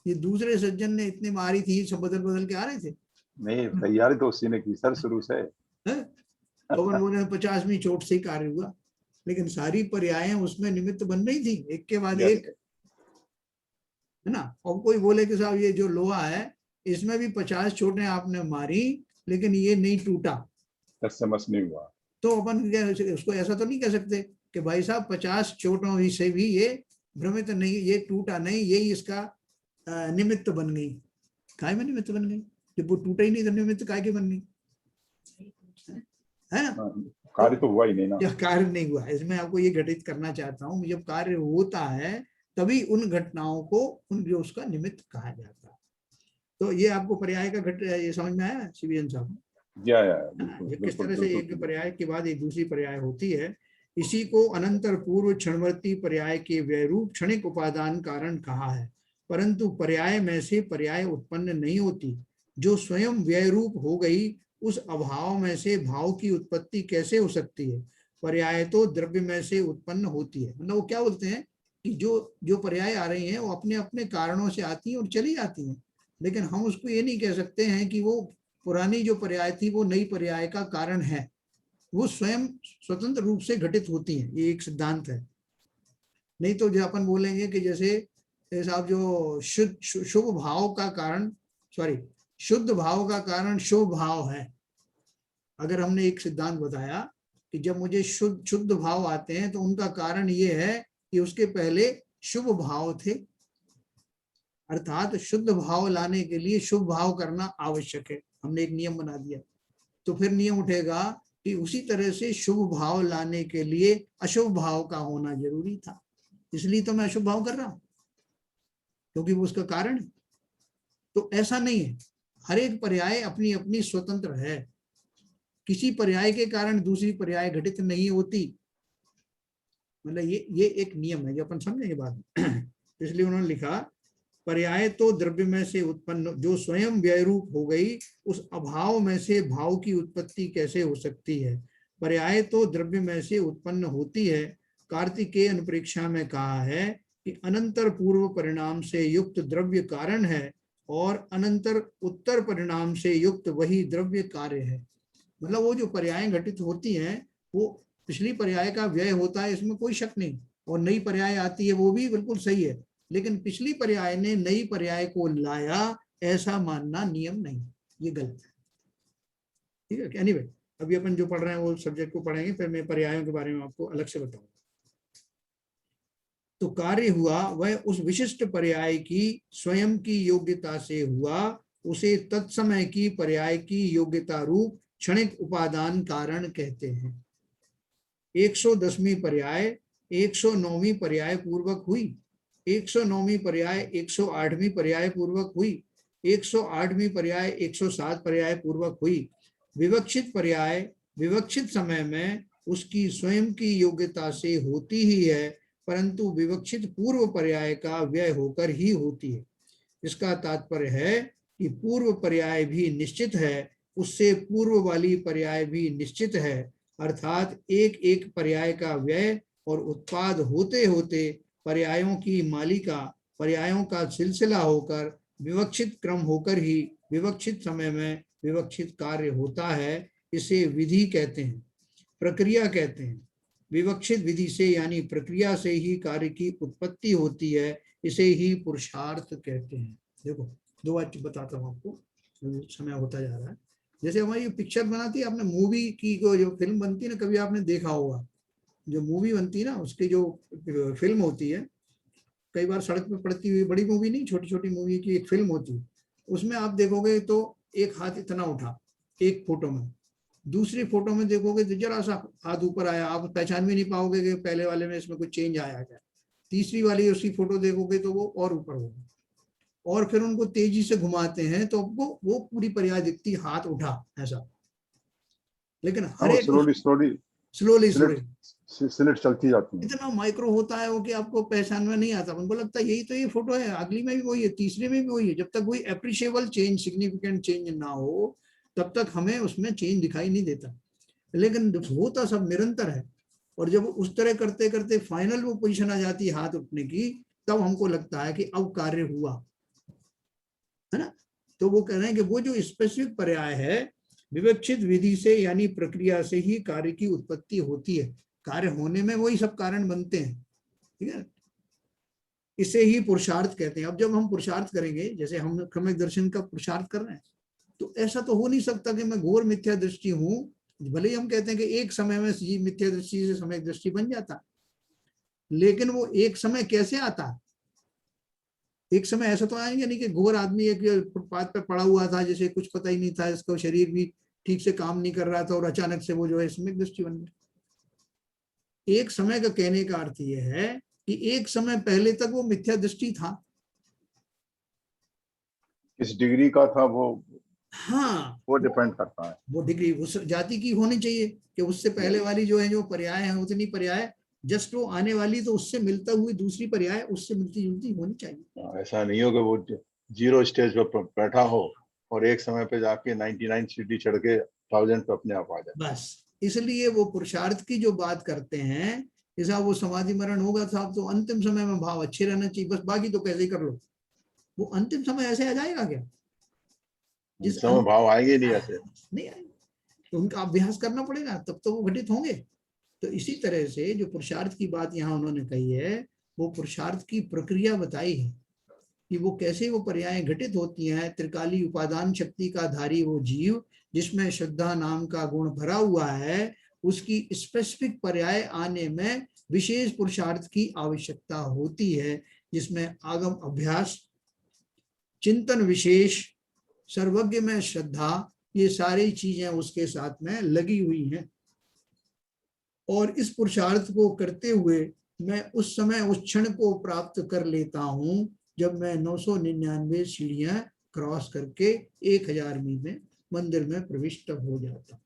ये दूसरे सज्जन ने इतनी मारी थी, सब बदल बदल के आ रहे थे। नहीं, तैयारी तो उसी ने की सर शुरू से। तो अपन बोले 50वीं चोट से ही कार्य हुआ, लेकिन सारी पर्यायें उसमें निमित्त बन रही थी, एक के बाद एक, है ना। और कोई बोले कि साहब ये जो लोहा है इसमें भी 50 चोटें आपने मारी लेकिन ये नहीं टूटा, समझ नहीं हुआ। तो अपन उसको ऐसा तो नहीं कह सकते कि भाई साहब 50 चोटों से भी ये भ्रमित नहीं, ये टूटा नहीं, यही इसका निमित्त बन गई। काय में निमित्त बन गई? जब वो टूटा ही नहीं तो निमित्त काय की बन गई, है ना? कार्य तो हुआ ही नहीं ना। यह कार्य नहीं हुआ, इसमें आपको ये घटित करना चाहता हूँ, जब कार्य होता है तभी उन घटनाओं को उन जो उसका निमित्त कहा जाता है। तो ये आपको पर्याय का घट ये समझ में आया सीबीएन साहब? बिल्कुल, किस तरह से एक पर्याय के बाद एक दूसरी पर्याय होती है। इसी को अनंतर पूर्व क्षणवर्ती पर्याय के व्यरूप क्षणिक उपादान कारण कहा है, परंतु पर्याय में से पर्याय उत्पन्न नहीं होती, जो स्वयं व्यरूप हो गई उस अभाव में से भाव की उत्पत्ति कैसे हो सकती है? पर्याय तो द्रव्य में से उत्पन्न होती है। मतलब वो क्या बोलते हैं कि जो पर्याय आ रही हैं वो अपने अपने कारणों से आती हैं और चली जाती हैं, लेकिन हम उसको ये नहीं कह सकते हैं कि वो पुरानी जो पर्याय थी वो नई पर्याय का कारण है, वो स्वयं स्वतंत्र रूप से घटित होती है, ये एक सिद्धांत है। नहीं तो जो अपन बोलेंगे कि जैसे साहब जो शुभ भाव का कारण, सॉरी शुद्ध भाव का कारण शुभ भाव है, अगर हमने एक सिद्धांत बताया कि जब मुझे शुद्ध भाव आते हैं तो उनका कारण ये है कि उसके पहले शुभ भाव थे, अर्थात शुद्ध भाव लाने के लिए शुभ भाव करना आवश्यक है, हमने एक नियम बना दिया। तो फिर नियम उठेगा कि उसी तरह से शुभ भाव लाने के लिए अशुभ भाव का होना जरूरी था, इसलिए तो मैं अशुभ भाव कर रहा हूं क्योंकि वो उसका कारण है। तो ऐसा नहीं है, हर एक पर्याय अपनी अपनी स्वतंत्र है, किसी पर्याय के कारण दूसरी पर्याय घटित नहीं होती, मतलब ये एक नियम है जो अपन समझेंगे बाद में। इसलिए उन्होंने लिखा पर्याय तो द्रव्य में से उत्पन्न जो स्वयं व्ययरूप हो गई उस अभाव में से भाव की उत्पत्ति कैसे हो सकती है? पर्याय तो द्रव्य में से उत्पन्न होती है। कार्तिकेय अनुप्रेक्षा में कहा है कि अनंतर पूर्व परिणाम से युक्त द्रव्य कारण है और अनंतर उत्तर परिणाम से युक्त वही द्रव्य कार्य है। मतलब वो जो पर्याय घटित होती हैं वो पिछली पर्याय का व्यय होता है, इसमें कोई शक नहीं, और नई पर्याय आती है वो भी बिल्कुल सही है, लेकिन पिछली पर्याय ने नई पर्याय को लाया ऐसा मानना नियम नहीं, ये गलत है। ठीक है, एनीवे अभी अपन जो पढ़ रहे हैं वो सब्जेक्ट को पढ़ेंगे, फिर मैं पर्यायों के बारे में आपको अलग से बताऊंगा। तो कार्य हुआ वह उस विशिष्ट पर्याय की स्वयं की योग्यता से हुआ, उसे तत्समय की पर्याय की योग्यता रूप क्षणिक उपादान कारण कहते हैं। 110वीं पर्याय 109वीं पर्याय पूर्वक हुई, 109वीं पर्याय 108वीं पर्याय पूर्वक हुई, 108वीं पर्याय 107 पर्याय पूर्वक हुई। विवक्षित पर्याय विवक्षित समय में उसकी स्वयं की योग्यता से होती ही है, परंतु विवक्षित पूर्व पर्याय का व्यय होकर ही होती है। इसका तात्पर्य है कि पूर्व पर्याय भी निश्चित है, उससे पूर्व वाली पर्याय भी निश्चित है, अर्थात एक एक पर्याय का व्यय और उत्पाद होते होते पर्यायों की मालिका पर्यायों का सिलसिला होकर विवक्षित क्रम होकर ही विवक्षित समय में विवक्षित कार्य होता है। इसे विधि कहते हैं, प्रक्रिया कहते हैं। विवक्षित विधि से यानी प्रक्रिया से ही कार्य की उत्पत्ति होती है, इसे ही पुरुषार्थ कहते हैं। देखो दो बात बताता हूँ आपको, समय होता जा रहा है। जैसे हमारी पिक्चर बनाती है, आपने मूवी की को जो फिल्म बनती है ना, कभी आपने देखा होगा जो मूवी बनती है ना, उसकी जो फिल्म होती है, कई बार सड़क पे पड़ती हुई, बड़ी मूवी नहीं, छोटी छोटी मूवी की एक फिल्म होती है, उसमें आप देखोगे तो एक हाथ इतना उठा एक फोटो में, दूसरी फोटो में देखोगे तो जरा सा हाथ ऊपर आया, आप पहचान भी नहीं पाओगे कि पहले वाले में इसमें कुछ चेंज आया क्या। तीसरी वाली उसकी फोटो देखोगे तो वो और ऊपर होगा, और फिर उनको तेजी से घुमाते हैं तो आपको वो पूरी पर्याय दिखती, हाथ उठा ऐसा। लेकिन हर एक स्लोली स्लोली स्लिट चलती जाती है। इतना माइक्रो होता है वो कि आपको पहचान में नहीं आता, उनको लगता है यही तो ये फोटो है, अगली में भी वही है, तीसरे में भी वही है। जब तक कोई एप्रिशिएबल चेंज, सिग्निफिकेंट चेंज ना हो, तब तक हमें उसमें चेंज दिखाई नहीं देता। लेकिन होता सब निरंतर है, और जब उस तरह करते करते फाइनल वो पोजीशन आ जाती है हाथ उठने की, तब हमको लगता है कि अब कार्य हुआ, है ना। तो वो कह रहे हैं कि वो जो स्पेसिफिक पर्याय है, विवक्षित विधि से यानी प्रक्रिया से ही कार्य की उत्पत्ति होती है। कार्य होने में वही सब कारण बनते हैं, ठीक है। इसे ही पुरुषार्थ कहते हैं। अब जब हम पुरुषार्थ करेंगे, जैसे हम क्रमिक दर्शन का पुरुषार्थ कर रहे हैं, तो ऐसा तो हो नहीं सकता कि मैं घोर मिथ्या दृष्टि हूं, भले ही हम कहते हैं कि एक समय में मिथ्या दृष्टि से सम्यक दृष्टि बन जाता, लेकिन वो एक समय कैसे आता। एक समय ऐसा तो आएंगे नहीं कि घोर आदमी एक फुटपाथ पे पड़ा हुआ था, जैसे कुछ पता ही नहीं था, इसका शरीर भी ठीक से काम नहीं कर रहा था, और अचानक से वो जो है सम्यक दृष्टि बन गई। एक समय का कहने का अर्थ यह है कि एक समय पहले तक वो मिथ्या दृष्टि था। इस डिग्री का था वो, हाँ, वो डिपेंड करता है। वो डिग्री उस जाति की होनी चाहिए कि उससे पहले वाली जो है, जो पर्याय है, उतनी पर्याय जस्ट वो आने वाली, तो उससे मिलता हुई दूसरी पर्याय उससे मिलती जुलती होनी चाहिए। ऐसा नहीं हो कि वो जीरो स्टेज पर बैठा हो और एक समय पे जाके 99 सीढ़ी चढ़ के 1000 पे अपने आप आ जाए। बस इसलिए वो पुरुषार्थ की जो बात करते हैं, जैसा वो समाधि मरण होगा साहब, तो अंतिम समय में भाव अच्छे रहना चाहिए, बस बाकी तो कैसे ही कर लो। वो अंतिम समय ऐसे आ जाएगा क्या? जिस समय भाव आएंगे नहीं, ऐसे नहीं आएंगे, तो उनका अभ्यास करना पड़ेगा, तब तो वो घटित होंगे। तो इसी तरह से जो पुरुषार्थ की बात यहाँ उन्होंने कही है, वो पुरुषार्थ की प्रक्रिया बताई है कि वो कैसे वो पर्याय घटित होती हैं। त्रिकाली उपादान शक्ति का धारी वो जीव, जिसमें श्रद्धा नाम का गुण भरा हुआ है, उसकी स्पेसिफिक पर्याय आने में विशेष पुरुषार्थ की आवश्यकता होती है, जिसमें आगम अभ्यास, चिंतन विशेष, सर्वज्ञ में श्रद्धा, ये सारी चीजें उसके साथ में लगी हुई हैं। और इस पुरुषार्थ को करते हुए मैं उस समय उस क्षण को प्राप्त कर लेता हूं जब मैं 999 सीढ़ियां क्रॉस करके 1000 में मंदिर में प्रविष्ट हो जाता,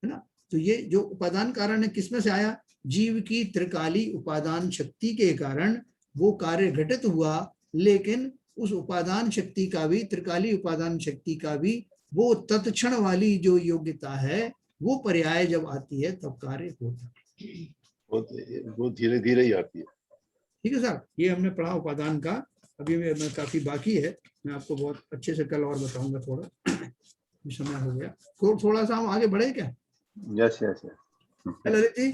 है ना। तो ये जो उपादान कारण है, किसमें से आया? जीव की त्रिकाली उपादान शक्ति के कारण वो कार्य घटित हुआ, लेकिन उस उपादान शक्ति का भी, त्रिकाली उपादान शक्ति का भी वो तत्क्षण वाली जो योग्यता है, वो पर्याय जब आती है तब कार्य होता है। वो धीरे धीरे ही आती है। ठीक है सर, ये हमने पढ़ा उपादान का। अभी मैं काफी बाकी है, मैं आपको बहुत अच्छे से कल और बताऊंगा। थोड़ा समय हो गया, थोड़ा सा हम आगे बढ़े क्या? Yes yes yes. Lalit ji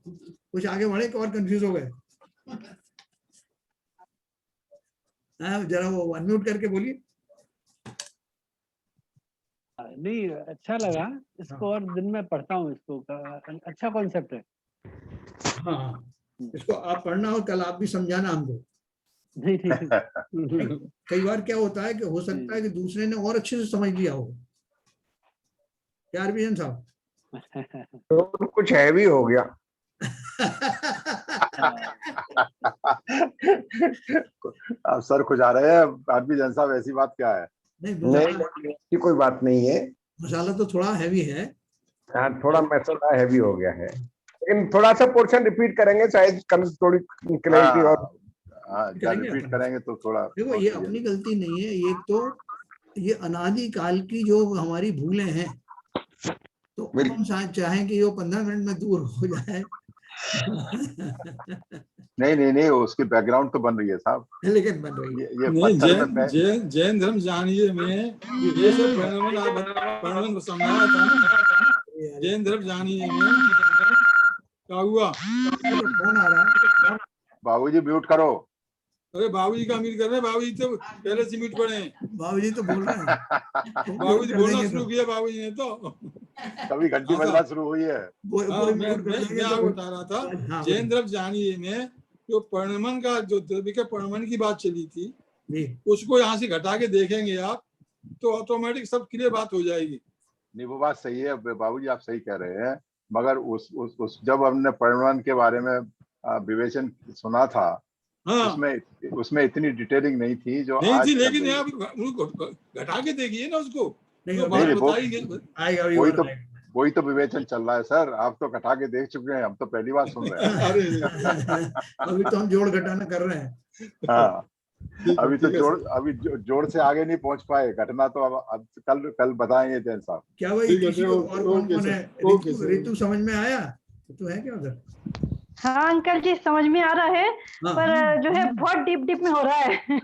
कुछ आगे बढ़े और कंफ्यूज हो गए? जरा वो अनम्यूट करके बोलिए। नहीं, अच्छा लगा इसको, और दिन में पढ़ता हूँ इसको, अच्छा कॉन्सेप्ट है। हाँ, इसको आप पढ़ना और कल आप भी समझाना हमको। नहीं ठीक। कई बार क्या होता है कि हो सकता है कि दूसरे ने और अच्छे से समझ लिया हो। क्या अरविंदन साहब? तो कुछ हैवी हो गया। अब सर खुश आ रहे हैं। आदमी जन साहब, ऐसी बात क्या है? नहीं, कोई बात नहीं है। मसाला तो थोड़ा हैवी है। हाँ, थोड़ा मसाला हैवी हो गया है, लेकिन थोड़ा सा पोर्शन रिपीट करेंगे, शायद थोड़ी क्लैरिटी और रिपीट करेंगे तो थोड़ा। देखो, ये अपनी गलती नहीं है, ये तो ये अनादि काल की जो हमारी भूलें हैं, तो हम चाहें कि वो 15 मिनट में दूर हो जाए। नहीं, उसकी बैकग्राउंड तो बन रही है साहब, लेकिन बन रही है। ये नहीं, जैन धर्म जानिए में ये सब वर्णन समझाया था ना। जैन धर्म जानिए में क्या हुआ? फोन आ रहा है। बाबूजी म्यूट करो। अरे बाबूजी का म्यूट कर रहे हैं, बाबूजी तो पहले से म्यूट पड़े हैं। बाबूजी तो बोल रहे हैं। बाबूजी बोलना शुरू किया बाबूजी ने तो। कभी घंटी हाँ, बजना शुरू हुई है। हाँ, मैं आपको बता रहा था, हाँ, जैन द्रव्य जानिए में जो परिणमन का, जो द्रव्य के परिणमन की बात चली थी, जी उसको यहाँ से घटा के देखेंगे आप तो ऑटोमेटिक सब क्लियर बात हो जाएगी। नहीं, वो बात सही है बाबूजी, आप सही कह रहे हैं, मगर उस जब हमने परिणमन के बारे में विवेचन सुना था, हाँ, उसमें इतनी डिटेलिंग नहीं थी जो नहीं आज थी, चल लेकिन रही है। आप उनको घटा के देखिए ना उसको, नहीं, तो अभी बात नहीं, वो बताइए। आएगा, अभी वही और तो आएगा। वही तो विवेचन चल रहा है सर। आप तो घटा के देख चुके हैं, हम तो पहली बार सुन रहे हैं। अरे अभी तो हम जोड़ घटाना कर रहे हैं। हाँ, ठीक है, अभी तो ठीक है सर। जोड़ से आगे नहीं पहुंच पाए, घटना तो अब कल बताएंगे जैन साहब। क्या भाई, ठीक है, किसी को और कौन ओके कौन सर, है? Okay Ritu, sir. रितु समझ में आया? रितु है क्या उधर? हाँ अंकल जी, समझ में आ रहा है, हाँ। पर जो है बहुत डीप डीप में हो रहा है।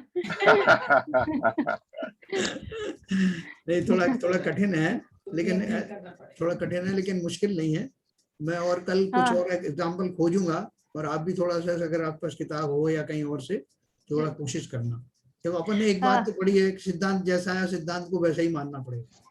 नहीं, थोड़ा थोड़ा कठिन है, लेकिन थोड़ा कठिन है लेकिन मुश्किल नहीं है। मैं और कल कुछ हाँ और एग्जाम्पल खोजूंगा, और आप भी थोड़ा सा, अगर आपके पास किताब हो या कहीं और से, थोड़ा कोशिश करना। जब अपन ने एक बात हाँ तो पढ़ी है, सिद्धांत जैसा है सिद्धांत को वैसा ही मानना पड़ेगा,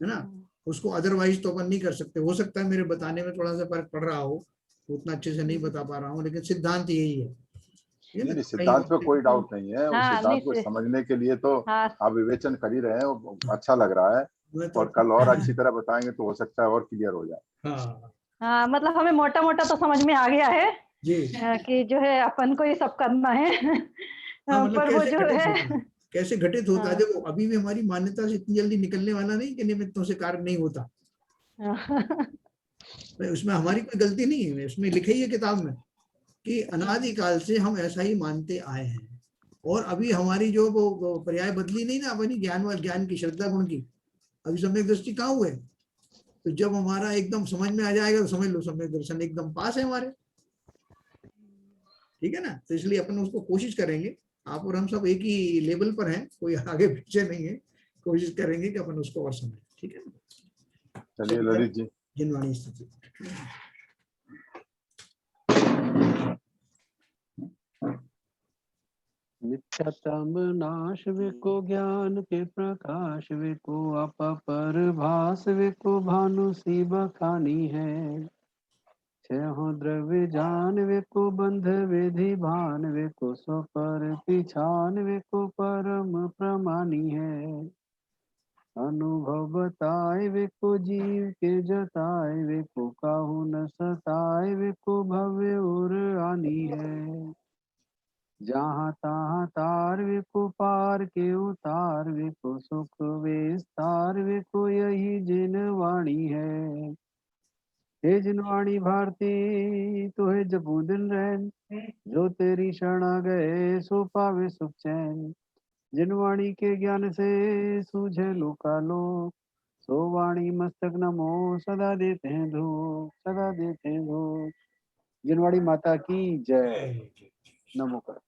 है ना। उसको अदरवाइज तो अपन नहीं कर सकते। हो सकता है मेरे बताने में थोड़ा सा फर्क पड़ रहा हो, उतना अच्छे से नहीं बता पा रहा हूँ, लेकिन सिद्धांत यही है, ठीक है ना। नहीं, कहीं सिद्धांत और पे से कोई डाउट नहीं है। उस हाँ नहीं सिद्धांत को से, समझने के लिए तो हाँ आप विवेचन कर ही रहे हैं, वो अच्छा लग रहा है। मैं तो और कल और अच्छी तरह बताएंगे तो हो सकता है और क्लियर हो जाए। हाँ हाँ, मतलब हमें मोटा मोटा तो समझ में आ गया है जी। कि जो है अपन को ये सब करना है। हाँ, मतलब पर वो कैसे जो घटित है, होता है, कैसे घटित होता है। हाँ देखो, अभी भी हमारी मान्यता से इतनी जल्दी निकलने वाला नहीं कि निमित्तों से कार्य नहीं होता। भाई, उसमें हमारी कोई गलती नहीं है, उसमें लिखा ही है किताब में कि अनादिकाल से हम ऐसा ही मानते आए हैं। और अभी हमारी जो वो पर्याय बदली नहीं ना, अपनी ज्ञान व ज्ञान की, श्रद्धा गुण की, अभी सम्यक दृष्टि कहाँ हुए। तो जब हमारा एकदम समझ में आ जाएगा तो समझ लो सम्यक दर्शन एकदम पास है हमारे, ठीक है ना। तो इसलिए अपन उसको कोशिश करेंगे, आप और हम सब एक ही लेवल पर हैं, कोई आगे पीछे नहीं है। कोशिश करेंगे कि अपन उसको और समझें, ठीक है ना। चलिए ललित जी। जिनवाणी स्थिति। मिथ्यात्म नाश विको ज्ञान के प्रकाश विको अपर भास विको भानु सी बखानी है। छहो द्रव्य जान विको बंध विधि भान विको सो पर पिछान विको परम प्रमानी है। अनुभव बताए विको जीव के जताए विको काहू न सताए विको भव्य उर आनी है। जहाँ तहाँ तार विको पार के उतार विको सुख विस्तार विको यही जिन वाणी है। हे जिनवाणी भारती तुहे जपू दिन रैन, जो तेरी शरण आ गए सो पावे सुख चैन। जिनवाणी के ज्ञान से सूझे लोकालोक, सो वाणी मस्तक नमो सदा देते हैं धूप, सदा देते हैं धूप। जिनवाणी माता की जय। नमो कर।